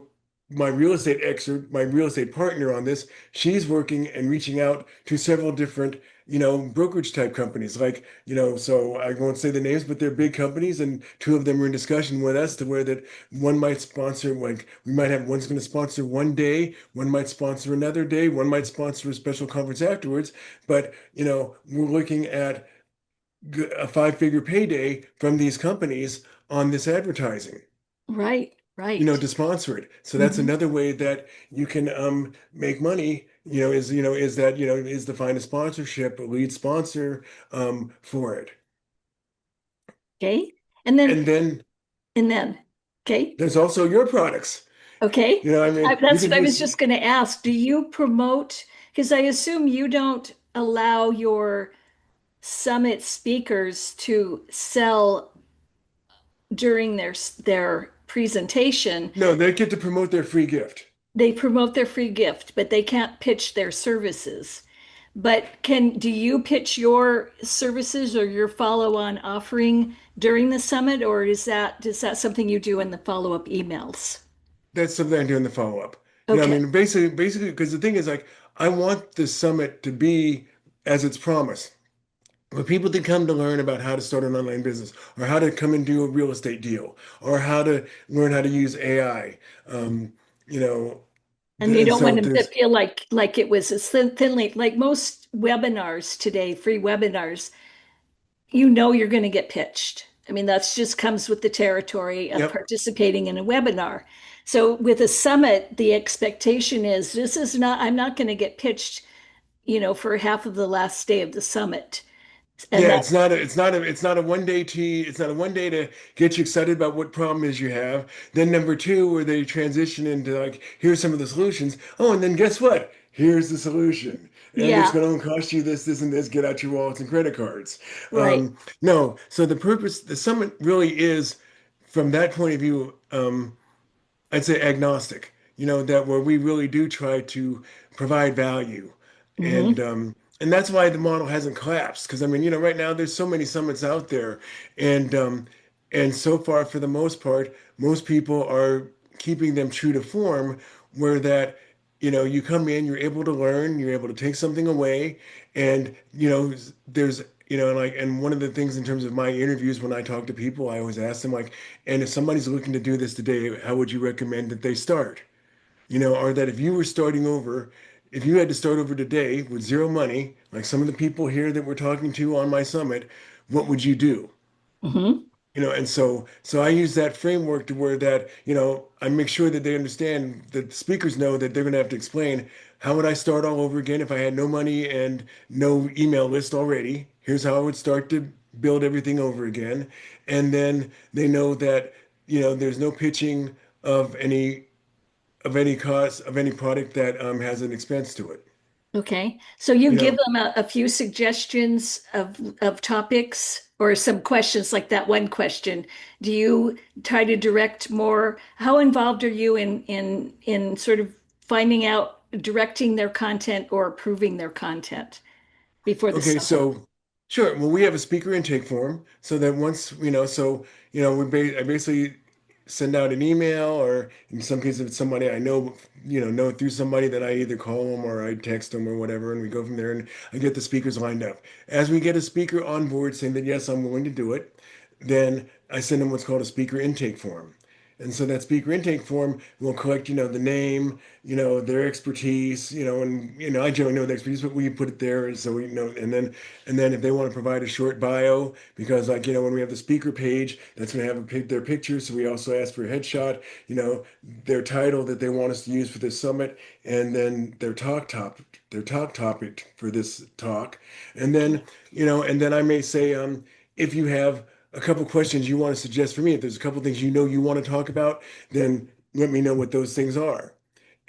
my real estate partner on this, she's working and reaching out to several different brokerage type companies so I won't say the names, but they're big companies and two of them are in discussion with us to where that one might sponsor, like we might have one's going to sponsor one day, one might sponsor another day, one might sponsor a special conference afterwards. But, we're looking at a five-figure payday from these companies on this advertising, Right, right. to sponsor it. So that's Hmm. another way that you can make money, is to find a sponsorship, a lead sponsor for it. Okay. And then, And then and then, okay. there's also your products. Okay. I mean, you That's can what I do was just going to ask. Do you promote, because I assume you don't allow your summit speakers to sell during their presentation. no, they get to promote their free gift. They promote their free gift, but they can't pitch their services. But do you pitch your services or your follow-on offering during the summit, or is that something you do in the follow-up emails? That's something I do in the follow-up. I Okay. mean, basically, because the thing is like, I want the summit to be as it's promised. For people to come to learn about how to start an online business, or how to come and do a real estate deal, or how to learn how to use AI. Um, you know, And you and don't want so them to there's feel like it was a thinly, like most webinars today, free webinars, you're going to get pitched. I mean, that's just comes with the territory of yep. participating in a webinar. So with a summit, the expectation is I'm not going to get pitched, for half of the last day of the summit. And Yeah, that, it's not a one day it's not a one day to get you excited about what problem is you have. Then number two, where they transition into like, here's some of the solutions. Oh, and then guess what? Here's the solution. And it's yeah, going to cost you this, this, and this. Get out your wallets and credit cards. right. No, so the summit really is, from that point of view, I'd say agnostic, that where we really do try to provide value. And Hmm. and that's why the model hasn't collapsed. Because I mean, right now there's so many summits out there. And so far, for the most part, most people are keeping them true to form, where that, you come in, you're able to learn, you're able to take something away, and there's and one of the things in terms of my interviews when I talk to people, I always ask them like, and if somebody's looking to do this today, how would you recommend that they start? Or that if you were starting over, if you had to start over today with zero money, like some of the people here that we're talking to on my summit, what would you do? Hmm. And so I use that framework to where that, I make sure that they understand, that the speakers know that they're going to have to explain, how would I start all over again if I had no money and no email list already? Here's how I would start to build everything over again. And then they know that, there's no pitching of any cost of any product that has an expense to it. Okay. So you You give know, them a few suggestions of topics or some questions like that one question. Do you try to direct more? How involved are you in sort of finding out, directing their content or approving their content? before the Okay, summit? so sure. Well, we have a speaker intake form so that once, so, I basically send out an email, or in some cases, if it's somebody I know through somebody, that I either call them or I text them or whatever, and we go from there, and I get the speakers lined up. As we get a speaker on board saying that, yes, I'm willing to do it, then I send them what's called a speaker intake form. And so that speaker intake form will collect, the name, their expertise, and I generally know the expertise, but we put it there, and so we know. And then if they want to provide a short bio, because like when we have the speaker page, that's going to have their picture. So we also ask for a headshot, their title that they want us to use for this summit, and then their talk topic for this talk, and then I may say, if you have a couple questions you want to suggest for me, if there's a couple things you want to talk about, then let me know what those things are.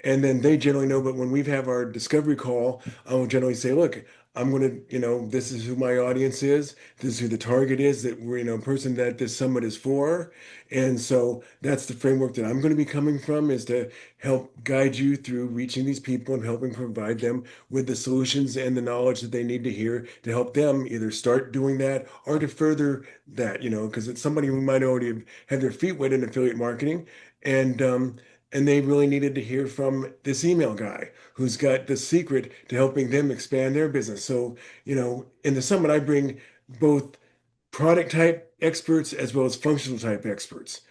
And then they generally know. But when we have our discovery call, I'll generally say, look, I'm going to, this is who my audience is. This is who the target is, that we're, person that this summit is for. And so that's the framework that I'm going to be coming from, is to help guide you through reaching these people and helping provide them with the solutions and the knowledge that they need to hear to help them either start doing that or to further that, because it's somebody who might already have their feet wet in affiliate marketing. And they really needed to hear from this email guy who's got the secret to helping them expand their business. So, in the summit, I bring both product type experts as well as functional type experts.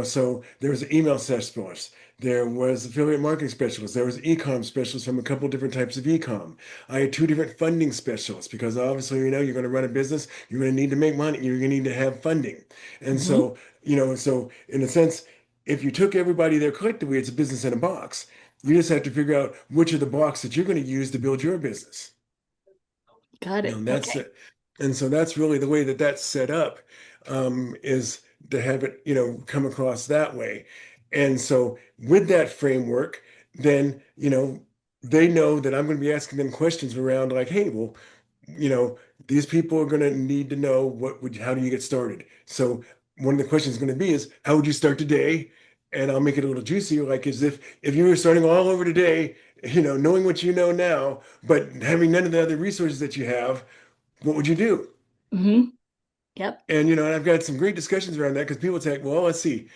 So there was an email specialist, there was affiliate marketing specialist, there was e-com specialist from a couple different types of e-com. I had two different funding specialists because obviously, you're going to run a business, you're going to need to make money, you're going to need to have funding. And Hmm. so in a sense, if you took everybody there collectively, it's a business in a box. You just have to figure out which of the box that you're going to use to build your business. Got You know, it. that's Okay. it. And so that's really the way that that's set up, is to have it, come across that way. And so with that framework, then, they know that I'm going to be asking them questions around like, hey, well, you know, these people are going to need to know how do you get started? So one of the questions is going to be is, how would you start today? And I'll make it a little juicier, like as if you were starting all over today, knowing what you know now, but having none of the other resources that you have, what would you do? Hmm. Yep. And I've got some great discussions around that because people say, well, let's see.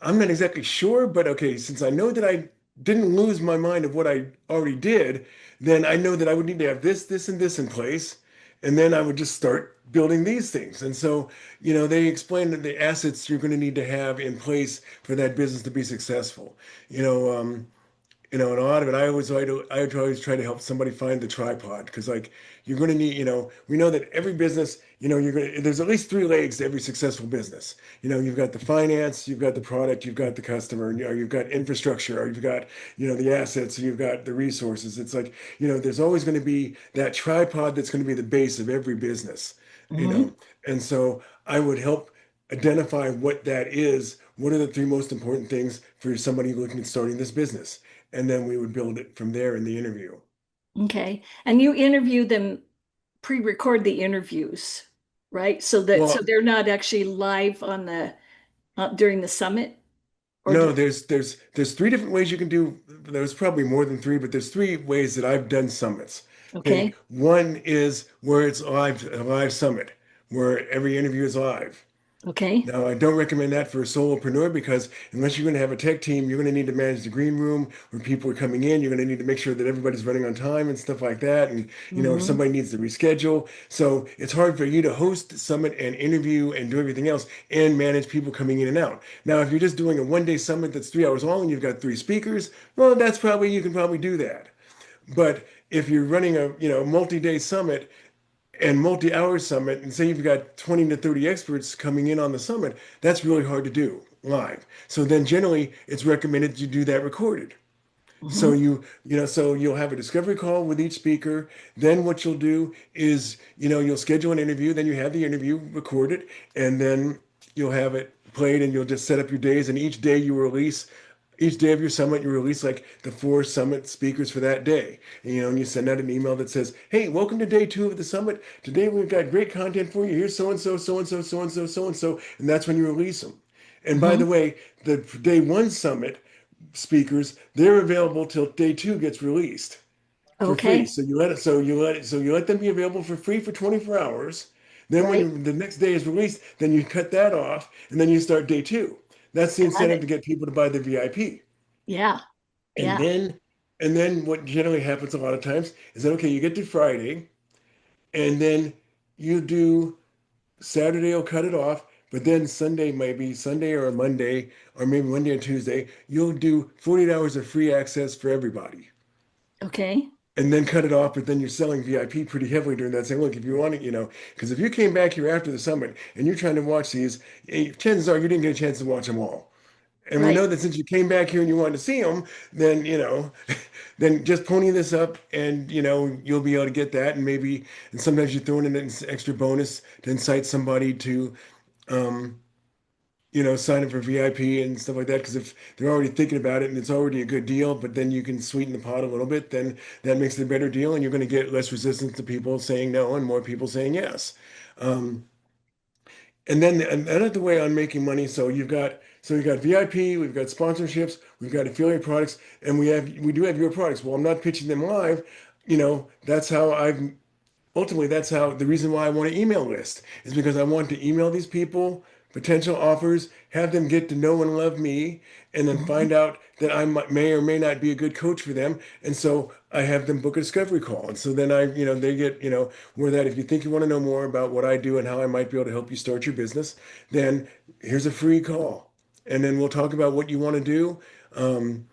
I'm not exactly sure, but okay, since I know that I didn't lose my mind of what I already did, then I know that I would need to have this, this, and this in place. And then I would just start building these things. And so, they explain that the assets you're going to need to have in place for that business to be successful. You know, um, and a lot of it, I always try to help somebody find the tripod because, like, you're going to need, we know that every business, there's at least three legs to every successful business. You've got the finance, you've got the product, you've got the customer, and you've got infrastructure, or you've got, the assets, you've got the resources. It's like, there's always going to be that tripod that's going to be the base of every business, you Hmm. know. And so I would help identify what that is. What are the three most important things for somebody looking at starting this business? And then we would build it from there in the interview. Okay. And you interview them, pre-record the interviews, right? So Well, they're not actually live on the during the summit, or do no, there's three different ways you can do. There's probably more than three, but there's three ways that I've done summits. Okay, okay. one is where it's a live summit, where every interview is live. Okay. Now, I don't recommend that for a solopreneur because unless you're going to have a tech team, you're going to need to manage the green room where people are coming in. You're going to need to make sure that everybody's running on time and stuff like that. And, if Hmm. somebody needs to reschedule. So it's hard for you to host the summit and interview and do everything else and manage people coming in and out. Now, if you're just doing a 1 day summit that's 3 hours long and you've got three speakers, well, you can probably do that. But if you're running a, multi-day summit, and multi-hour summit, and say you've got 20 to 30 experts coming in on the summit, that's really hard to do live. So then generally it's recommended you do that recorded. So Hmm. so you'll have a discovery call with each speaker. Then what you'll do is, you'll schedule an interview, then you have the interview recorded, and then you'll have it played and you'll just set up your days. And each day of your summit, you release like the four summit speakers for that day. And you send out an email that says, hey, welcome to day 2 of the summit. Today we've got great content for you. Here's so and so, so and so, so and so, so and so. And that's when you release them. And by Hmm. the way, the day 1 summit speakers, they're available till day 2 gets released. for free. Okay. So you let them be available for free for 24 hours. Then Right. when the next day is released, then you cut that off and then you start day two. That's the Got incentive it. to get people to buy the VIP. Yeah. And Yeah. then and then what generally happens a lot of times is that okay, you get to Friday and then you do Saturday will cut it off, but then Sunday might be Sunday or a Monday or maybe Monday and Tuesday, you'll do 48 hours of free access for everybody. Okay. And then cut it off, but then you're selling VIP pretty heavily during that saying, look, if you want to, because if you came back here after the summit and you're trying to watch these, chances are you didn't get a chance to watch them all. And we Right. know that since you came back here and you wanted to see them, then, then just pony this up and, you'll be able to get that. And sometimes you throw in an extra bonus to incite somebody to, um, sign up for VIP and stuff like that. Because if they're already thinking about it and it's already a good deal, but then you can sweeten the pot a little bit, then that makes it a better deal, and you're going to get less resistance to people saying no and more people saying yes. Um, and then another way on making money. So you've got VIP, we've got sponsorships, we've got affiliate products, and we do have your products. Well, I'm not pitching them live. That's how I've ultimately, that's how the reason why I want an email list is because I want to email these people potential offers, have them get to know and love me, and then Mhm. find out that may or may not be a good coach for them. And so I have them book a discovery call. And so then they get, where that if you think you want to know more about what I do and how I might be able to help you start your business, then here's a free call. And then we'll talk about what you want to do. Um,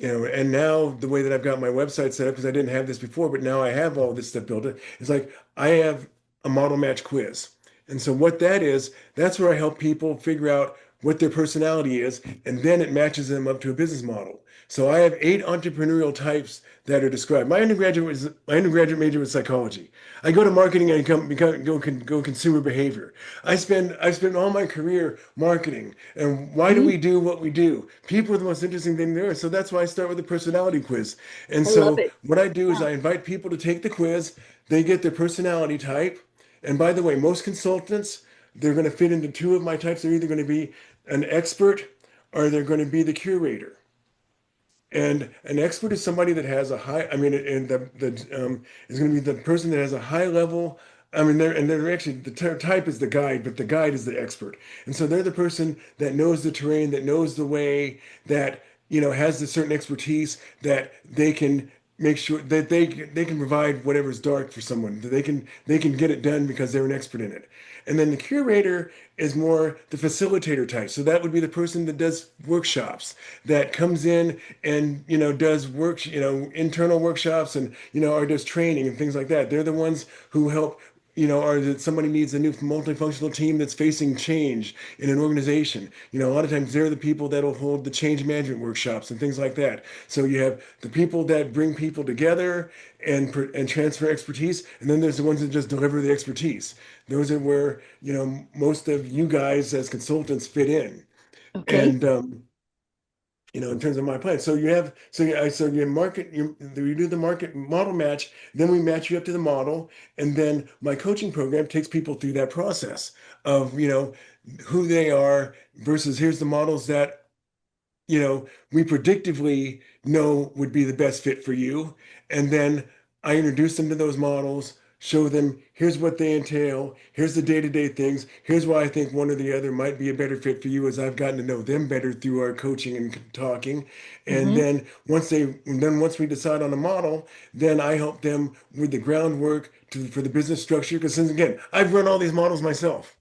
and now the way that I've got my website set up, because I didn't have this before, but now I have all this stuff built in, it's like I have a model match quiz. And so what that is, that's where I help people figure out what their personality is, and then it matches them up to a business model. So I have 8 entrepreneurial types that are described. My undergraduate major was psychology. I go to marketing and go consumer behavior. I spend all my career marketing. And why do we Mhm. do what we do? People are the most interesting thing there. So that's why I start with a personality quiz. And I love so it. what I do is Yeah. I invite people to take the quiz. They get their personality type. And by the way, most consultants, they're going to fit into two of my types. They're either going to be an expert or they're going to be the curator. And an expert is somebody that has a high, I mean, and the is going to be the person that has a high level. I mean, they're actually type is the guide, but the guide is the expert. And so they're the person that knows the terrain, that knows the way, that has the certain expertise that they can make sure that they can provide whatever's dark for someone. That they can get it done because they're an expert in it. And then the curator is more the facilitator type. So that would be the person that does workshops, that comes in and does work, internal workshops and or does training and things like that. They're the ones who help or that somebody needs a new multifunctional team that's facing change in an organization. A lot of times they're the people that'll hold the change management workshops and things like that. So you have the people that bring people together and transfer expertise, and then there's the ones that just deliver the expertise. Those are where most of you guys as consultants fit in. Okay. And in terms of my plan. So you do the market model match, then we match you up to the model, and then my coaching program takes people through that process of, who they are versus here's the models that we predictively know would be the best fit for you. And then I introduce them to those models, show them here's what they entail, here's the day-to-day things, here's why I think one or the other might be a better fit for you as I've gotten to know them better through our coaching and talking. And Hmm. then once we decide on a model, then I help them with the groundwork for the business structure. Because since again, I've run all these models myself.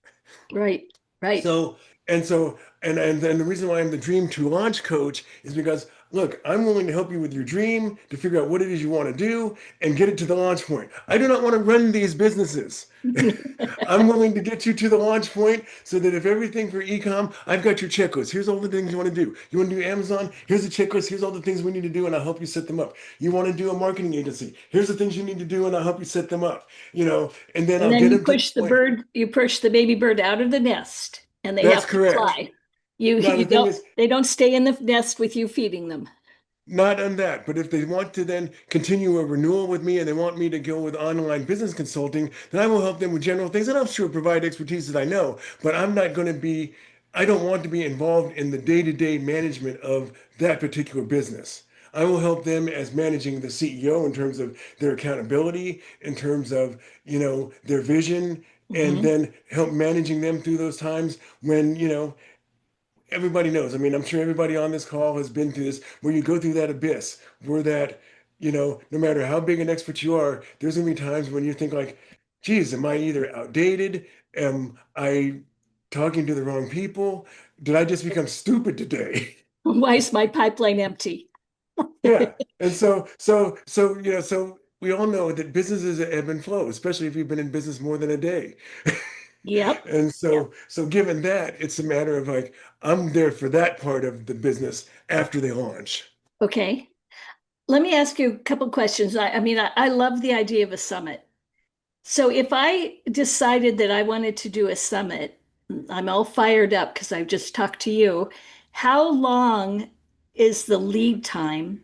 Right. Right. So and so and the reason why I'm the dream to launch coach is because look, I'm willing to help you with your dream to figure out what it is you want to do and get it to the launch point. I do not want to run these businesses. I'm willing to get you to the launch point so that if everything for ecom, I've got your checklist. Here's all the things you want to do. You want to do Amazon? Here's the checklist. Here's all the things we need to do, and I'll help you set them up. You want to do a marketing agency? Here's the things you need to do, and I'll help you set them up. And then And I'll then get you them to the push the point. bird, you push the baby bird out of the nest and they That's have to correct. fly. You Now you the thing don't is, they don't stay in the nest with you feeding them. not on that, but if they want to then continue a renewal with me and they want me to go with online business consulting, then I will help them with general things. And I'm sure provide expertise that I know, but I don't want to be involved in the day-to-day management of that particular business. I will help them as managing the CEO in terms of their accountability, in terms of, their vision, and Hmm. then help managing them through those times when, everybody knows. I mean, I'm sure everybody on this call has been through this, where you go through that abyss, where that, no matter how big an expert you are, there's gonna be times when you think like, geez, am I either outdated? Am I talking to the wrong people? Did I just become stupid today? Why is my pipeline empty? Yeah. And so we all know that businesses ebb and flow, especially if you've been in business more than a day. Yep. And so given that, it's a matter of like, I'm there for that part of the business after they launch. Okay. Let me ask you a couple questions. I mean, I love the idea of a summit. So if I decided that I wanted to do a summit, I'm all fired up because I've just talked to you. How long is the lead time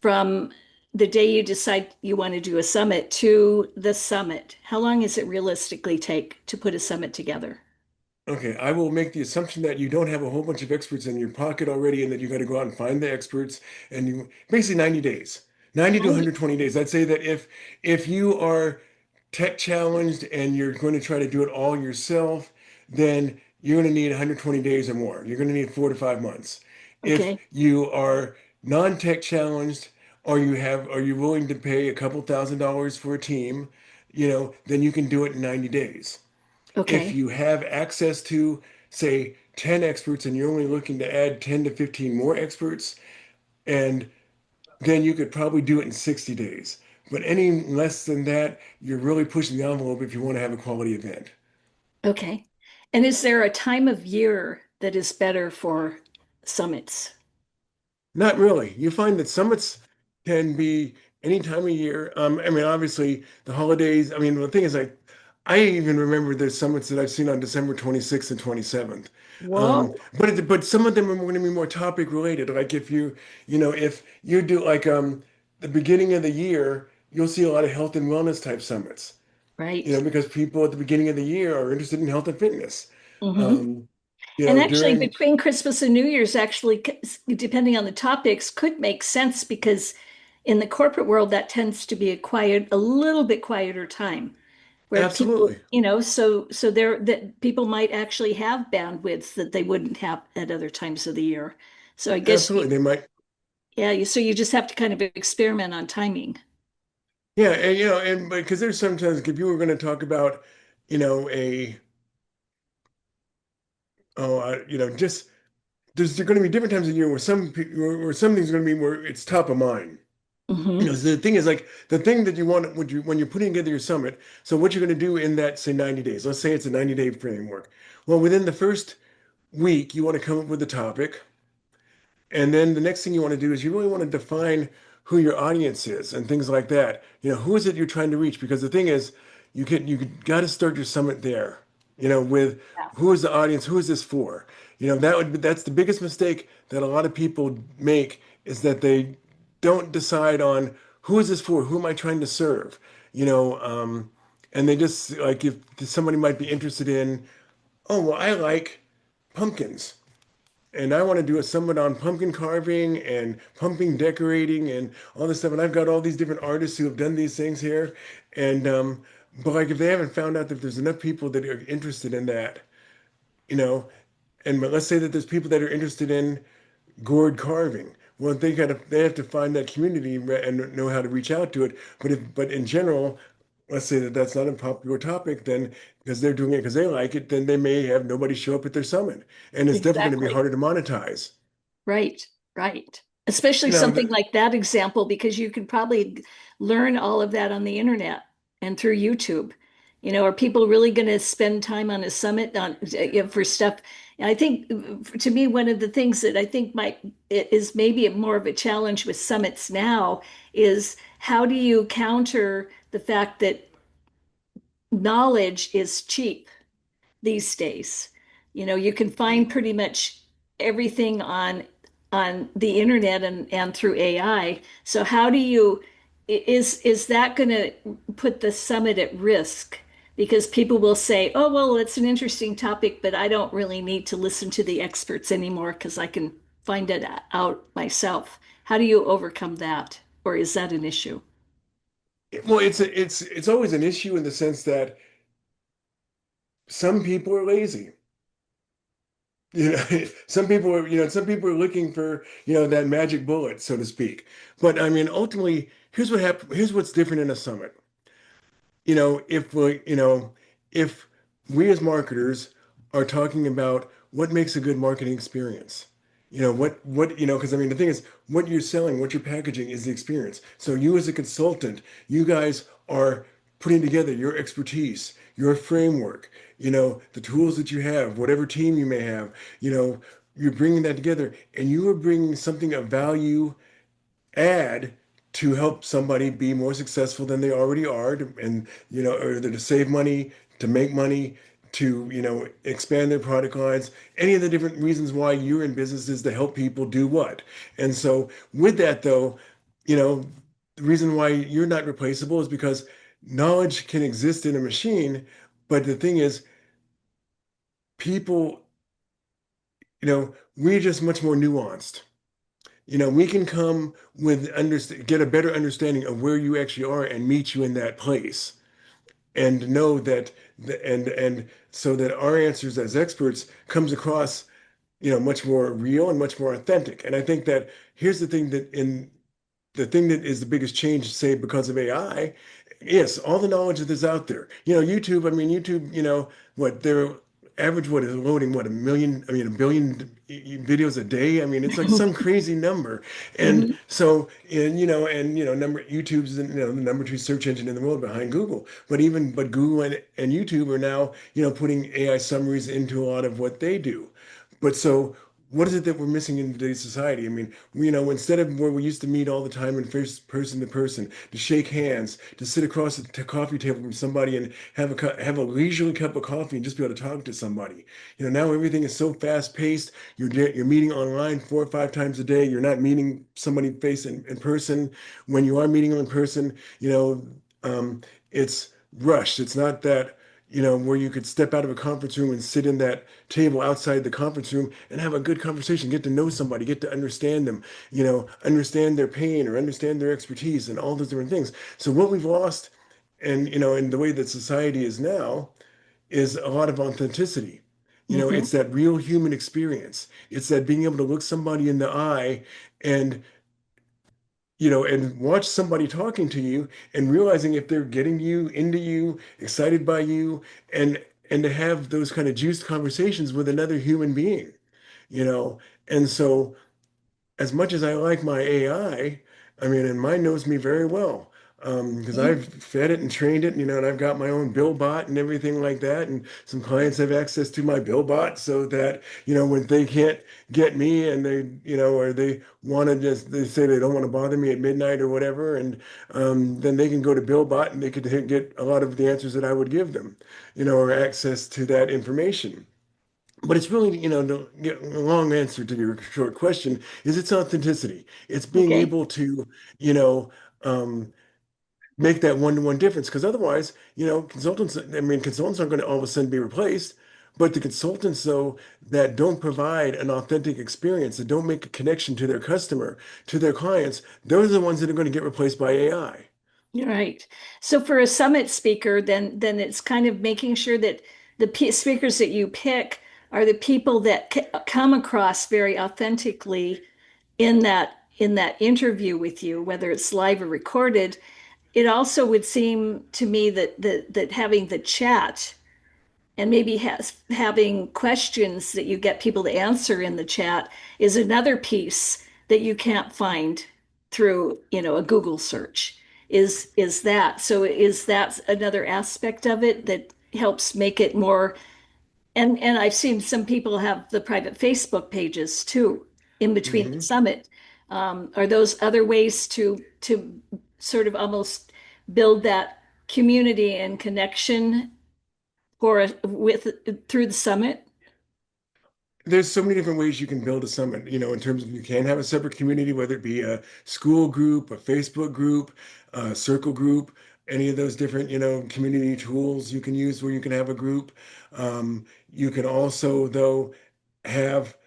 from the day you decide you want to do a summit to the summit? How long does it realistically take to put a summit together? Okay, I will make the assumption that you don't have a whole bunch of experts in your pocket already and that you got to go out and find the experts and you basically 90 days. 90 to 90. 120 days. I'd say that if you are tech challenged and you're going to try to do it all yourself, then you're going to need 120 days or more. You're going to need 4 to 5 months. If Okay. you are non-tech challenged or are you willing to pay a couple $1,000s for a team, then you can do it in 90 days. If Okay. you have access to, say, 10 experts and you're only looking to add 10 to 15 more experts, and then you could probably do it in 60 days. But any less than that, you're really pushing the envelope if you want to have a quality event. Okay. And is there a time of year that is better for summits? Not really. You find that summits can be any time of year. I mean, obviously the holidays. I mean, the thing is, I even remember there's summits that I've seen on December 26th and 27th. Whoa. But some of them are going to be more topic related. Like if you do like the beginning of the year, you'll see a lot of health and wellness type summits. Right. Because people at the beginning of the year are interested in health and fitness. Hmm. Um, And actually, during between Christmas and New Year's, actually, depending on the topics, could make sense because in the corporate world, that tends to be a little bit quieter time where people, absolutely, so there that people might actually have bandwidth that they wouldn't have at other times of the year. So I guess absolutely, they might. yeah, so you just have to kind of experiment on timing. Yeah, and because there's sometimes if you were going to talk about, a just there's going to be different times of year where something's going to be where it's top of mind. Hmm. So the thing is like the thing that you want when you're putting together your summit. So what you're going to do in that say 90 days. Let's say it's a 90-day framework. Well, within the first week, you want to come up with a topic. And then the next thing you want to do is you really want to define who your audience is and things like that. Who is it you're trying to reach? Because the thing is, you got to start your summit there. With Yeah, who is the audience? Who is this for? That's the biggest mistake that a lot of people make is that they don't decide on who is this for? Who am I trying to serve? And they just like if somebody might be interested in, oh, well, I like pumpkins and I want to do a summit on pumpkin carving and pumpkin decorating and all this stuff. And I've got all these different artists who have done these things here. And but like if they haven't found out that there's enough people that are interested in that, you know, and but let's say that there's people that are interested in gourd carving. Well, they have to find that community and know how to reach out to it. But in general, let's say that that's not a popular topic, then because they're doing it because they like it, then they may have nobody show up at their summit, and it's definitely going to be exactly. harder to monetize. Right, right. Especially Now, something like that example, because you can probably learn all of that on the internet and through YouTube. Are people really going to spend time on a summit for stuff? And I think to me, one of the things that I think might is maybe more of a challenge with summits now is how do you counter the fact that knowledge is cheap these days. You can find pretty much everything on the internet and through AI. So how do you is that going to put the summit at risk? Because people will say, "Oh, well, it's an interesting topic, but I don't really need to listen to the experts anymore because I can find it out myself." How do you overcome that? Or is that an issue? Well, it's always an issue in the sense that some people are lazy. You know, some people are looking for, that magic bullet, so to speak. But I mean, ultimately, here's what's different in a summit. If we as marketers are talking about what makes a good marketing experience, because I mean, the thing is, what you're selling, what you're packaging is the experience. So you as a consultant, you guys are putting together your expertise, your framework, the tools that you have, whatever team you may have, you're bringing that together and you are bringing something of value add to help somebody be more successful than they already are, and or either to save money, to make money, to expand their product lines, any of the different reasons why you're in business is to help people do what. And so with that though, the reason why you're not replaceable is because knowledge can exist in a machine, but the thing is, people, we're just much more nuanced. We can come with get a better understanding of where you actually are and meet you in that place and know that and so that our answers as experts comes across, much more real and much more authentic. And I think that here's the thing that is the biggest change, say, because of AI, yes, all the knowledge that is out there. YouTube, I mean, YouTube, what their average, what is loading, what, a billion videos a day. I mean, it's like some crazy number. And Mhm. so, YouTube's the number two search engine in the world behind Google. But Google and YouTube are now, putting AI summaries into a lot of what they do. But so what is it that we're missing in today's society? I mean, instead of where we used to meet all the time in first person to person, to shake hands, to sit across the coffee table from somebody and have a leisurely cup of coffee and just be able to talk to somebody. Now everything is so fast paced. You're meeting online 4 or 5 times a day. You're not meeting somebody in person. When you are meeting them in person, it's rushed. It's not that, where you could step out of a conference room and sit in that table outside the conference room and have a good conversation, get to know somebody, get to understand them, understand their pain or understand their expertise and all those different things. So what we've lost, and in the way that society is now, is a lot of authenticity. Mhm. It's that real human experience. It's that being able to look somebody in the eye and and watch somebody talking to you and realizing if they're getting you, into you, excited by you, and to have those kind of juiced conversations with another human being, you know. And so as much as I like my I mean, and mine knows me very well, because I've fed it and trained it, and I've got my own Bill bot and everything like that. And some clients have access to my Bill bot so that, when they can't get me and they, or they want to they say they don't want to bother me at midnight or whatever, and then they can go to Bill bot and they could get a lot of the answers that I would give them, or access to that information. But it's really, to get a long answer to your short question, is its authenticity. It's being Okay. able to, you know, um, make that one-to-one difference. Because otherwise, consultants aren't going to all of a sudden be replaced. But the consultants, though, that don't provide an authentic experience, that don't make a connection to their customer, to their clients, those are the ones that are going to get replaced by AI. You're right. So for a summit speaker, then it's kind of making sure that the speakers that you pick are the people that come across very authentically in that interview with you, whether it's live or recorded. It also would seem to me that having the chat and maybe having questions that you get people to answer in the chat is another piece that you can't find through, a Google search. Is that so? Is that another aspect of it that helps make it more? And I've seen some people have the private Facebook pages too in between the Hmm. summit. Are those other ways to sort of almost build that community and connection for with through the summit? There's so many different ways you can build a summit, in terms of you can have a separate community, whether it be a school group, a Facebook group, a circle group, any of those different, community tools you can use where you can have a group. You can also, though, have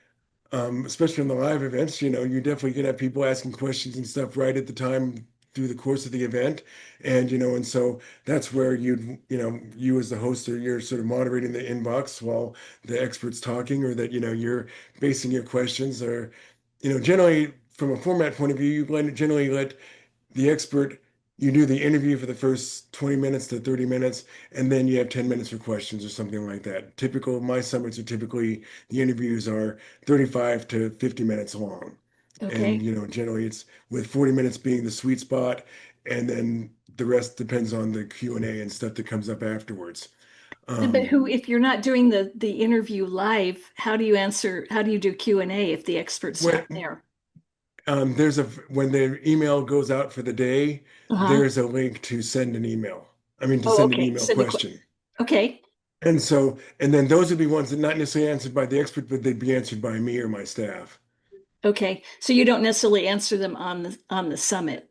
especially on the live events, you definitely can have people asking questions and stuff right at the time through the course of the event. And so that's where you as the host, or you're sort of moderating the inbox while the expert's talking, or that, you're basing your questions, or, generally from a format point of view, generally let the expert, you do the interview for the first 20 minutes to 30 minutes, and then you have 10 minutes for questions or something like that. My summits are typically, the interviews are 35 to 50 minutes long. And, Okay. generally it's with 40 minutes being the sweet spot, and then the rest depends on the Q&A and stuff that comes up afterwards. But Um, who, if you're not doing the interview live, how do you do Q&A if the expert's not when there? when the email goes out for the day, Uh-huh. there's a link to send an email. I mean, to Oh, send an okay. email Send a question. okay. And then those would be ones that not necessarily answered by the expert, but they'd be answered by me or my staff. Okay. So you don't necessarily answer them on the summit.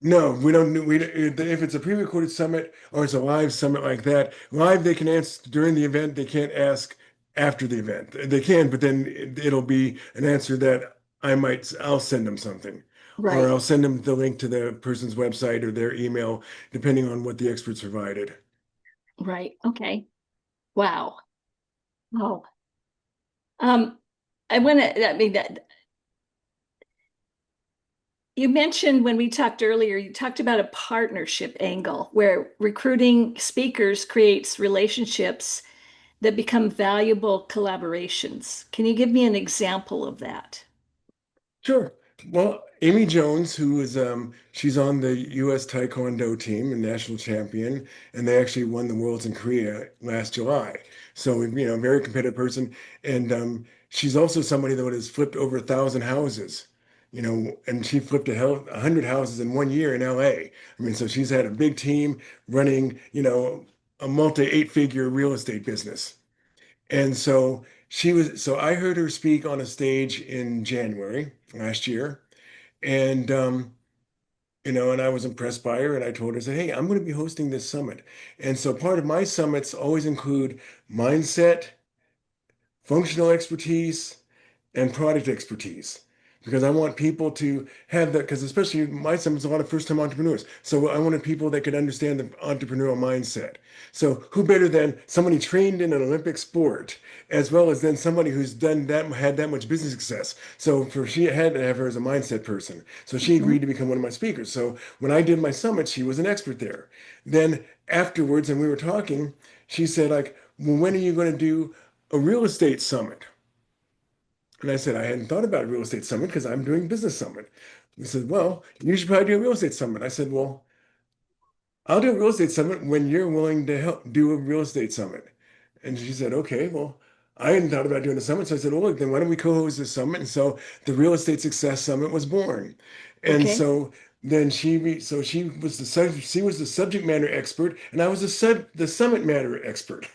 No, we don't. If it's a pre-recorded summit or it's a live summit like that, live they can answer during the event. They can't ask after the event. They can, but then it'll be an answer that I'll send them something, or Right. I'll send them the link to the person's website or their email, depending on what the experts provided. Right. Okay. Wow. Oh. Um, I want to, I mean, that you mentioned when we talked earlier, you talked about a partnership angle where recruiting speakers creates relationships that become valuable collaborations. Can you give me an example of that? Sure. Well, Amy Jones, who is she's on the U.S. Taekwondo team and national champion, and they actually won the Worlds in Korea last July. So, very competitive person, and she's also somebody that has flipped over 1,000 houses, and she flipped 100 houses in 1 year in L.A. I mean, so she's had a big team running, a multi eight-figure real estate business. And so I heard her speak on a stage in January last year. And, and I was impressed by her. And I told her, I said, hey, I'm going to be hosting this summit. And so part of my summits always include mindset, functional expertise, and product expertise, because I want people to have that, because especially my son is a lot of first-time entrepreneurs. So I wanted people that could understand the entrepreneurial mindset. So who better than somebody trained in an Olympic sport, as well as then somebody who's had that much business success. So she had to have her as a mindset person. So she Mhm. agreed to become one of my speakers. So when I did my summit, she was an expert there. Then afterwards, and we were talking, she said, like, well, when are you going to do a real estate summit? And I said, I hadn't thought about a real estate summit because I'm doing business summit. He said, well, you should probably do a real estate summit. I said, well, I'll do a real estate summit when you're willing to help do a real estate summit. And she said, okay, well, I hadn't thought about doing a summit. So I said, well, look, then why don't we co-host this summit? And so the Real Estate Success Summit was born. And Okay. so then she was the subject matter expert, and I was the summit matter expert.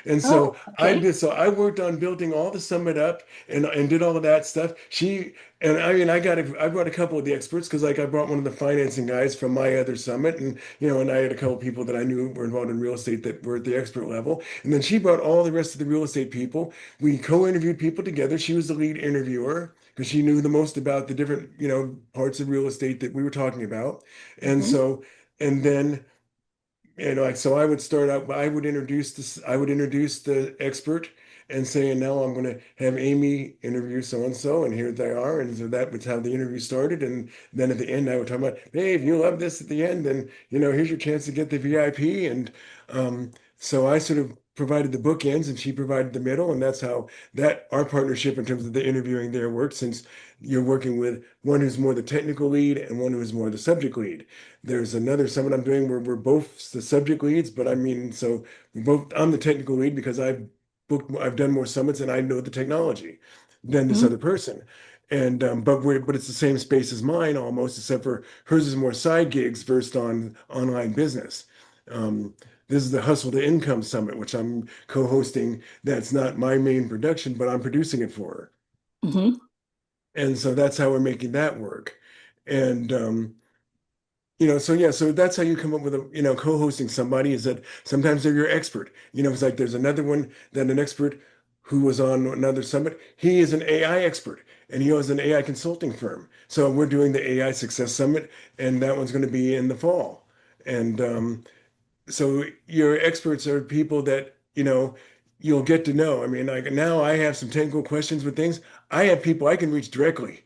And Oh, so okay. I worked on building all the summit up and did all of that stuff. I brought a couple of the experts, because like I brought one of the financing guys from my other summit, and I had a couple of people that I knew were involved in real estate that were at the expert level. And then she brought all the rest of the real estate people. We co-interviewed people together. She was the lead interviewer because she knew the most about the different, parts of real estate that we were talking about. And Mhm. so, and then, like, so I would start out, I would introduce the expert and say, and now I'm going to have Amy interview so and so, and here they are. And so that was how the interview started. And then at the end, I would talk about, hey, if you love this at the end, then, here's your chance to get the VIP. And so I sort of provided the bookends and she provided the middle. And that's how that our partnership in terms of the interviewing there works, since you're working with one who's more the technical lead and one who is more the subject lead. There's another summit I'm doing where we're both the subject leads, but I mean, so I'm the technical lead because I've done more summits and I know the technology than this Mhm. other person. And but it's the same space as mine almost, except for hers is more side gigs versed on online business. Um, this is the Hustle to Income Summit, which I'm co-hosting. That's not my main production, but I'm producing it for her. Mhm. And so that's how we're making that work. And so yeah, so that's how you come up with co-hosting somebody, is that sometimes they're your expert. It's like there's another one that an expert who was on another summit. He is an AI expert and he owns an AI consulting firm. So we're doing the AI Success Summit, and that one's going to be in the fall. And so your experts are people that, you'll get to know. I mean, like now I have some technical questions with things. I have people I can reach directly.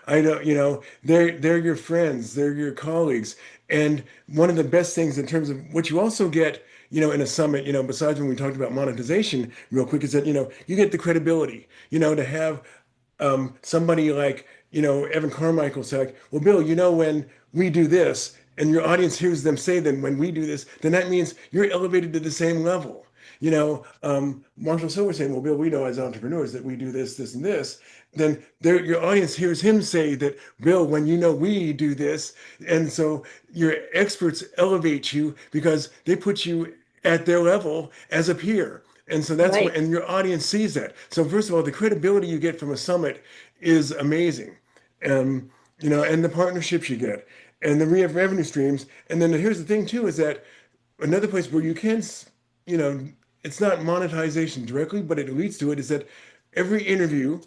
I don't, they're your friends, they're your colleagues. And one of the best things in terms of what you also get, in a summit, besides when we talked about monetization real quick, is that, you get the credibility, to have somebody like, Evan Carmichael say, like, well, Bill, when we do this and your audience hears them say, then when we do this, then that means you're elevated to the same level. Marshall Silver saying, well, Bill, we know as entrepreneurs that we do this, this, and this. Then your audience hears him say that, Bill, when we do this. And so your experts elevate you because they put you at their level as a peer. And so that's what, Right. and your audience sees that. So first of all, the credibility you get from a summit is amazing. Um, and the partnerships you get and the revenue streams. And then here's the thing too, is that another place where you can, you know, it's not monetization directly, but it leads to it is that every interview,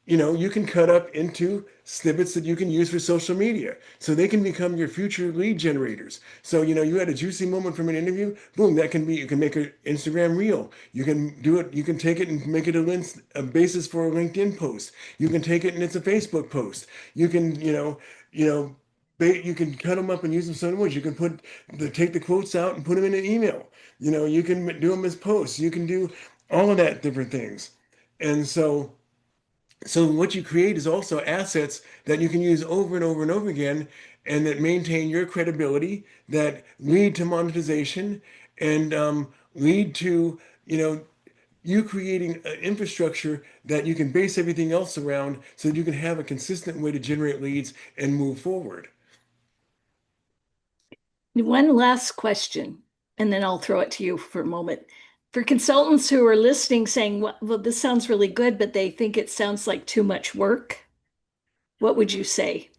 you can cut up into snippets that you can use for social media. So they can become your future lead generators. So, you had a juicy moment from an interview, boom, you can make an Instagram reel. You can do it, you can take it and make it a basis for a LinkedIn post. You can take it and it's a Facebook post. You can, you know, you can cut them up and use them so many ways. You can take the quotes out and put them in an email. You can do them as posts. You can do all of that different things. And so what you create is also assets that you can use over and over and over again and that maintain your credibility, that lead to monetization and lead to, you creating an infrastructure that you can base everything else around so that you can have a consistent way to generate leads and move forward. One last question, and then I'll throw it to you for a moment. For consultants who are listening saying, well, this sounds really good, but they think it sounds like too much work, what would you say?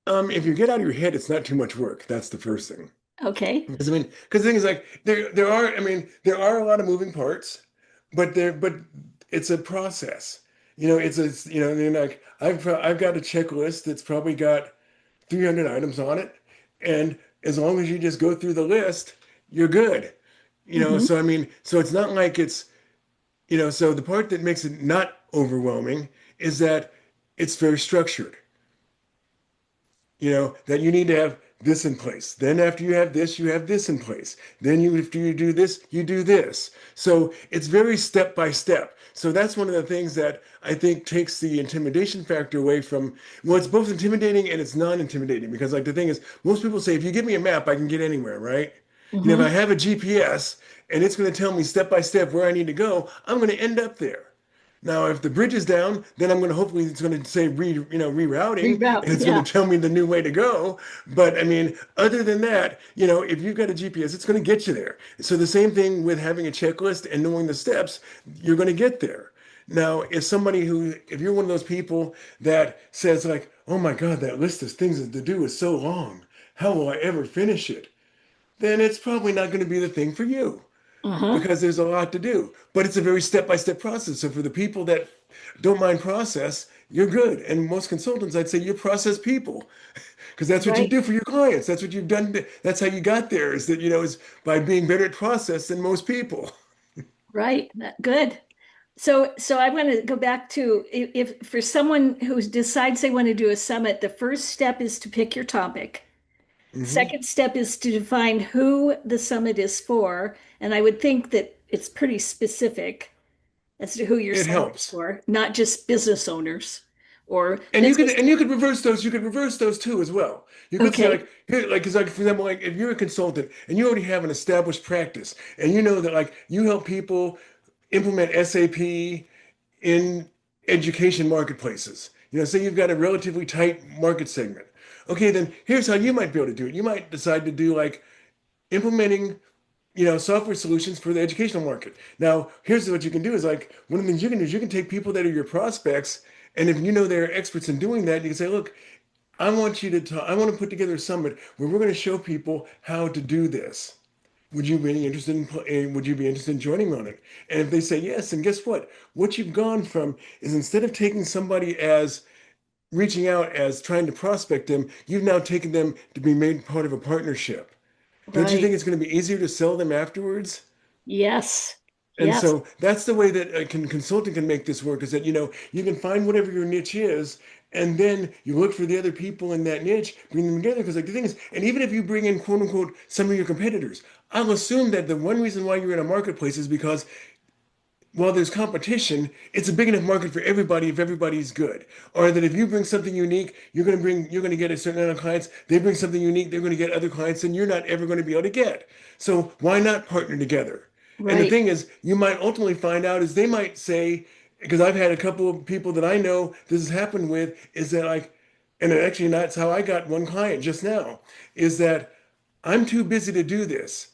If you get out of your head, it's not too much work. That's the first thing. Okay. Because the thing is like there are a lot of moving parts, but it's a process. I mean, like I've got a checklist that's probably got 300 items on it, and as long as you just go through the list, you're good. Hmm. So I mean, so it's not like so the part that makes it not overwhelming is that it's very structured. That you need to have this in place. Then after you have this, you have this in place. Then after you do this, you do this. So it's very step by step. So that's one of the things that I think takes the intimidation factor away from, well, it's both intimidating and it's non-intimidating because like the thing is, most people say, if you give me a map, I can get anywhere, right? If I Hmm. have a GPS and it's going to tell me step by step where I need to go, I'm going to end up there. Now, if the bridge is down, then I'm going to hopefully it's going to say rerouting, Reroute. and it's going Yeah. to tell me the new way to go. But I mean, other than that, if you've got a GPS, it's going to get you there. So the same thing with having a checklist and knowing the steps, you're going to get there. Now, if you're one of those people that says like, oh my God, that list of things to do is so long, how will I ever finish it? Then it's probably not going to be the thing for you Uh-huh. because there's a lot to do. But it's a very step-by-step process. So for the people that don't mind process, you're good. And most consultants, I'd say you're process people because that's what you Right. do for your clients. That's what you've done. That's how you got there is that, is by being better at process than most people. Right. Good. So I want to go back to if for someone who decides they want to do a summit, the first step is to pick your topic. Hmm. Second step is to define who the summit is for. And I would think that it's pretty specific as to who your It summit is helps. for, not just business owners or And you could business. and you could reverse those. You could reverse those too as well. You could say Okay. like here, like because like for example, like if you're a consultant and you already have an established practice, and you know that like you help people implement SAP in education marketplaces. Say you've got a relatively tight market segment. Okay, then here's how you might be able to do it. You might decide to do like implementing software solutions for the educational market. Now, here's what you can do is like one of the things you can do is you can take people that are your prospects, and if you know they're experts in doing that, you can say, look, I want to put together a summit where we're going to show people how to do this. would you be interested would you be interested in joining on it? And if they say yes, then guess what? What you've gone from is instead of taking somebody as reaching out as trying to prospect them, you've now taken them to be made part of a partnership. Don't you Right. think it's going to be easier to sell them afterwards? Yes. And Yes. so that's the way that consulting can make this work is that, you can find whatever your niche is, and then you look for the other people in that niche, bring them together. Because like the thing is, and even if you bring in quote unquote some of your competitors, I'll assume that the one reason why you're in a marketplace is because while there's competition, it's a big enough market for everybody if everybody's good. Or that if you bring something unique, you're going to get a certain amount of clients. They bring something unique, they're going to get other clients, and you're not ever going to be able to get. So why not partner together? And the Right. thing is, you might ultimately find out is they might say, because I've had a couple of people that I know this has happened with, is that like, and actually that's how I got one client just now, is that I'm too busy to do this,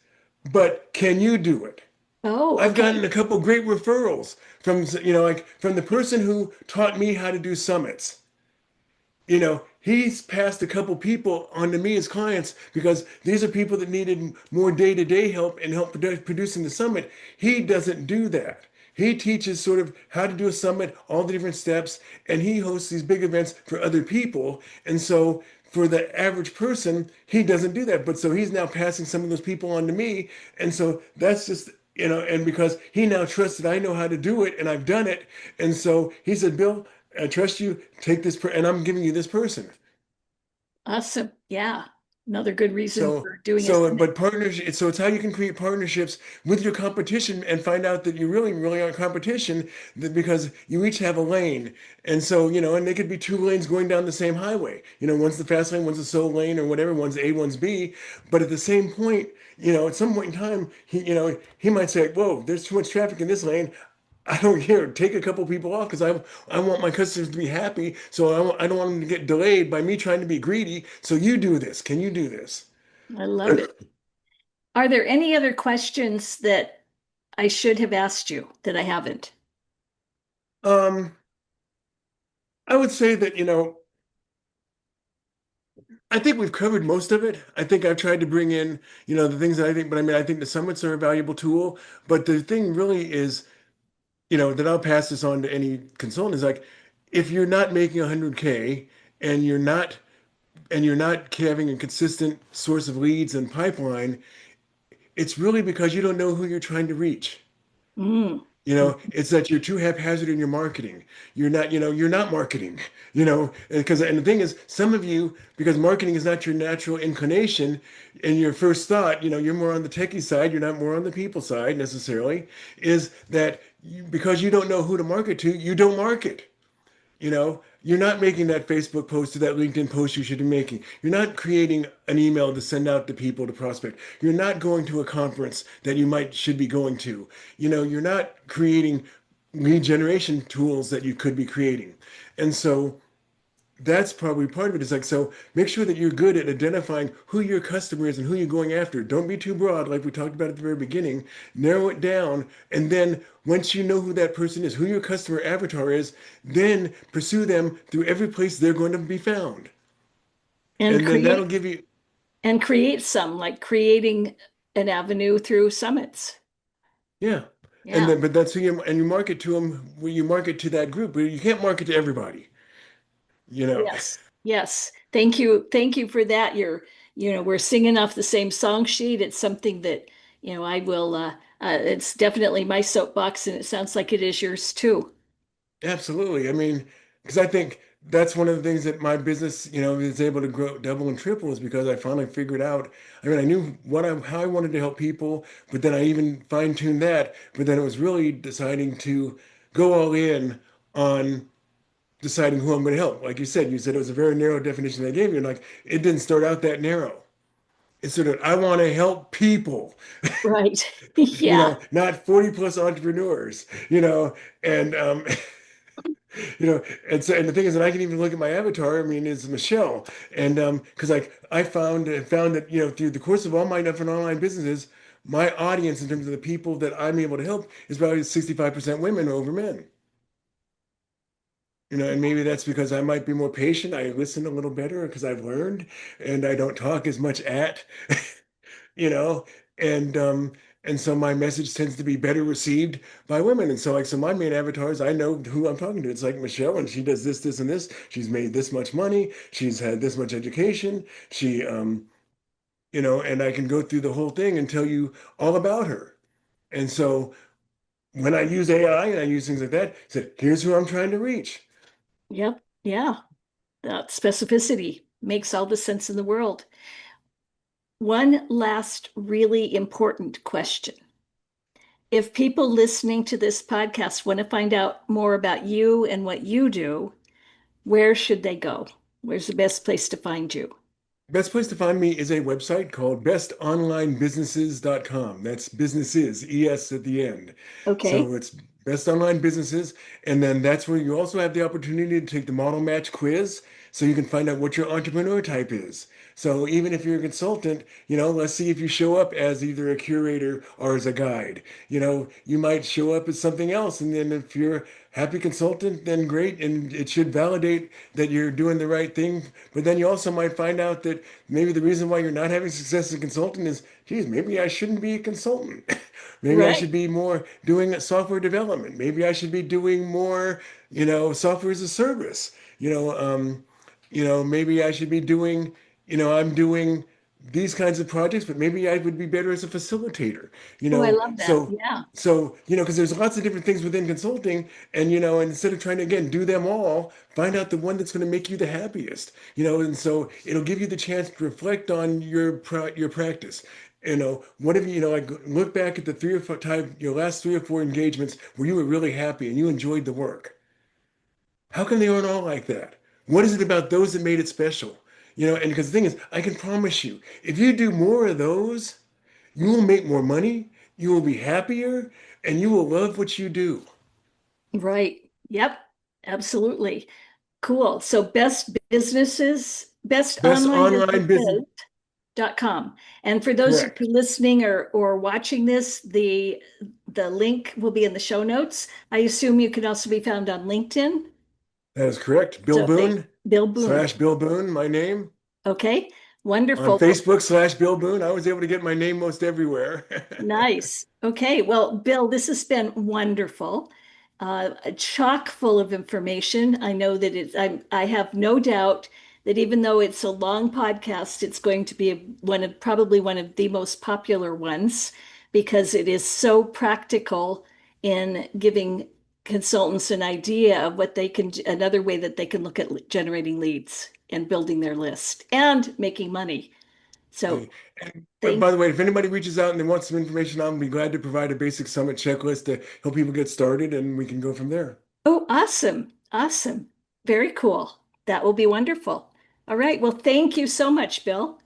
but can you do it? Oh, I've gotten okay. a couple great referrals from, like from the person who taught me how to do summits. He's passed a couple people on to me as clients because these are people that needed more day-to-day help and help producing the summit. He doesn't do that. He teaches sort of how to do a summit, all the different steps, and he hosts these big events for other people. And so for the average person, he doesn't do that. But so he's now passing some of those people on to me. And so that's just, and because he now trusts that I know how to do it and I've done it. And so he said, Bill, I trust you. Take this, and I'm giving you this person. Awesome. Yeah. Another good reason So, for doing a summit. but partnership. So it's how you can create partnerships with your competition and find out that you really, really aren't competition because you each have a lane. And so, and they could be two lanes going down the same highway. One's the fast lane, one's the slow lane, or whatever. One's A, one's B. But at the same point, at some point in time, he might say, "Whoa, there's too much traffic in this lane. I don't care. Take a couple people off because I want my customers to be happy. So I don't want them to get delayed by me trying to be greedy. So you do this. Can you do this?" I love it. Are there any other questions that I should have asked you that I haven't? Um, I would say that, I think we've covered most of it. I think I've tried to bring in, the things that I think, but I mean, I think the summits are a valuable tool. But the thing really is, that I'll pass this on to any consultant is like, if you're not making 100K and you're not having a consistent source of leads and pipeline, it's really because you don't know who you're trying to reach. Mm. It's that you're too haphazard in your marketing. You're not marketing, and the thing is, some of you, because marketing is not your natural inclination and your first thought, you're more on the techie side, you're not more on the people side necessarily, is that because you don't know who to market to, you don't market. You're not making that Facebook post or that LinkedIn post you should be making. You're not creating an email to send out to people to prospect. You're not going to a conference that you might should be going to. You're not creating lead generation tools that you could be creating. And so that's probably part of it. It's like, so make sure that you're good at identifying who your customer is and who you're going after. Don't be too broad, like we talked about at the very beginning. Narrow it down. And then once you know who that person is, who your customer avatar is, then pursue them through every place they're going to be found. And And then that'll create give you, and create some, like creating an avenue through summits. yeah. And Yeah. then, but that's who you market to them, where you market to that group, but you can't market to everybody, you know. Yes. Yes. Thank you. Thank you for that. We're singing off the same song sheet. It's something that, I will, it's definitely my soapbox and it sounds like it is yours too. Absolutely. I mean, because I think that's one of the things that my business, is able to grow, double and triple is because I finally figured out. I mean, I knew how I wanted to help people, but then I even fine-tuned that. But then it was really deciding to go all in on deciding who I'm going to help. Like you said it was a very narrow definition I gave you, and like it didn't start out that narrow. It's sort of I want to help people, Right. Yeah. not 40 plus entrepreneurs, and and so and the thing is that I can even look at my avatar. I mean, it's Michelle, and because like I found that through the course of all my different online businesses, my audience in terms of the people that I'm able to help is probably 65% women over men. And maybe that's because I might be more patient. I listen a little better because I've learned, and I don't talk as much at, you know. and so my message tends to be better received by women. And so like so my main avatars, I know who I'm talking to. It's like Michelle, and she does this, this, and this. She's made this much money. She's had this much education. She and I can go through the whole thing and tell you all about her. And so when I use AI and I use things like that, I said, here's who I'm trying to reach. Yep. Yeah. That specificity makes all the sense in the world. One last really important question. If people listening to this podcast want to find out more about you and what you do, where should they go? Where's the best place to find you? Best place to find me is a website called bestonlinebusinesses.com. That's businesses, ES at the end. Okay. So it's Best Online Businesses. And then that's where you also have the opportunity to take the model match quiz so you can find out what your entrepreneur type is. So even if you're a consultant, let's see if you show up as either a curator or as a guide. You might show up as something else. And then if you're a happy consultant, then great. And it should validate that you're doing the right thing. But then you also might find out that maybe the reason why you're not having success as a consultant is, geez, maybe I shouldn't be a consultant. Maybe I Right. should be more doing software development. Maybe I should be doing more, software as a service. Maybe I should be doing, I'm doing these kinds of projects, but maybe I would be better as a facilitator, you Oh, I know. love that. So, Yeah. because there's lots of different things within consulting, and and instead of trying to again do them all, find out the one that's going to make you the happiest, and so it'll give you the chance to reflect on your practice. What if like look back at the three or four time your last three or four engagements where you were really happy and you enjoyed the work. How come they aren't all like that? What is it about those that made it special? And because the thing is, I can promise you, if you do more of those, you will make more money, you will be happier, and you will love what you do. Right. Yep. Absolutely. Cool. So best businesses, best Best online online business, businesses.com. And for those of correct. you listening or watching this, the link will be in the show notes. I assume you can also be found on LinkedIn. That is correct. Bill So if they Boone Bill Boone. slash Bill Boone, my name. Okay. On Wonderful. Well, Facebook slash Bill Boone, I was able to get my name most everywhere. nice. Okay. Well, Bill, this has been wonderful. Chock full of information. I know that I have no doubt that even though it's a long podcast, it's going to be probably one of the most popular ones because it is so practical in giving consultants an idea of what they can, another way that they can look at generating leads and building their list and making money. So Hey, and thank by the way, if anybody reaches out and they want some information, I'll be glad to provide a basic summit checklist to help people get started, and we can go from there. Oh, awesome. Awesome. Very cool. That will be wonderful. All right. Well, thank you so much, Bill.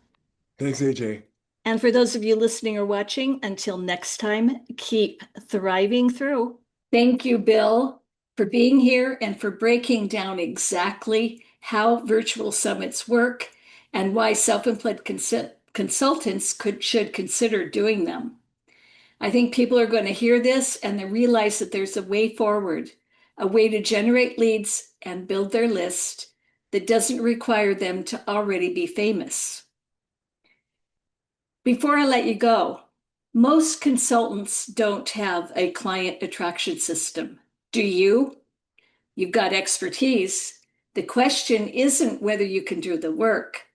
Thanks, AJ. And for those of you listening or watching, until next time, keep thriving through. Thank you, Bill, for being here and for breaking down exactly how virtual summits work and why self-employed consultants should consider doing them. I think people are going to hear this and they realize that there's a way forward, a way to generate leads and build their list that doesn't require them to already be famous. Before I let you go, most consultants don't have a client attraction system. Do you? You've got expertise. The question isn't whether you can do the work,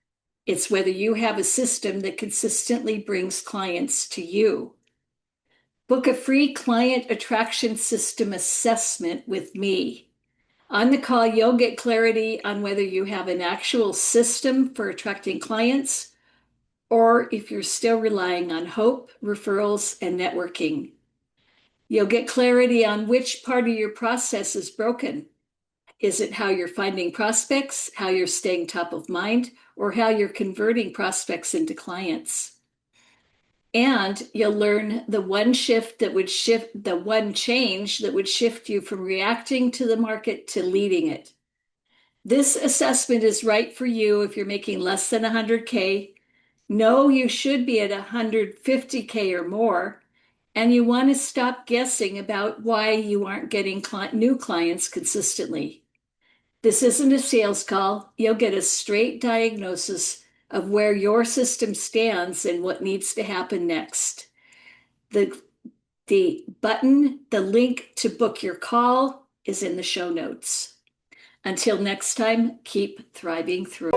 it's whether you have a system that consistently brings clients to you. Book a free client attraction system assessment with me. On the call, you'll get clarity on whether you have an actual system for attracting clients or if you're still relying on hope, referrals, and networking. You'll get clarity on which part of your process is broken. Is it how you're finding prospects, how you're staying top of mind, or how you're converting prospects into clients? And you'll learn the one change that would shift you from reacting to the market to leading it. This assessment is right for you if you're making less than 100K. No, you should be at 150K or more. And you want to stop guessing about why you aren't getting new clients consistently. This isn't a sales call. You'll get a straight diagnosis of where your system stands and what needs to happen next. The, the link to book your call is in the show notes. Until next time, keep thriving through.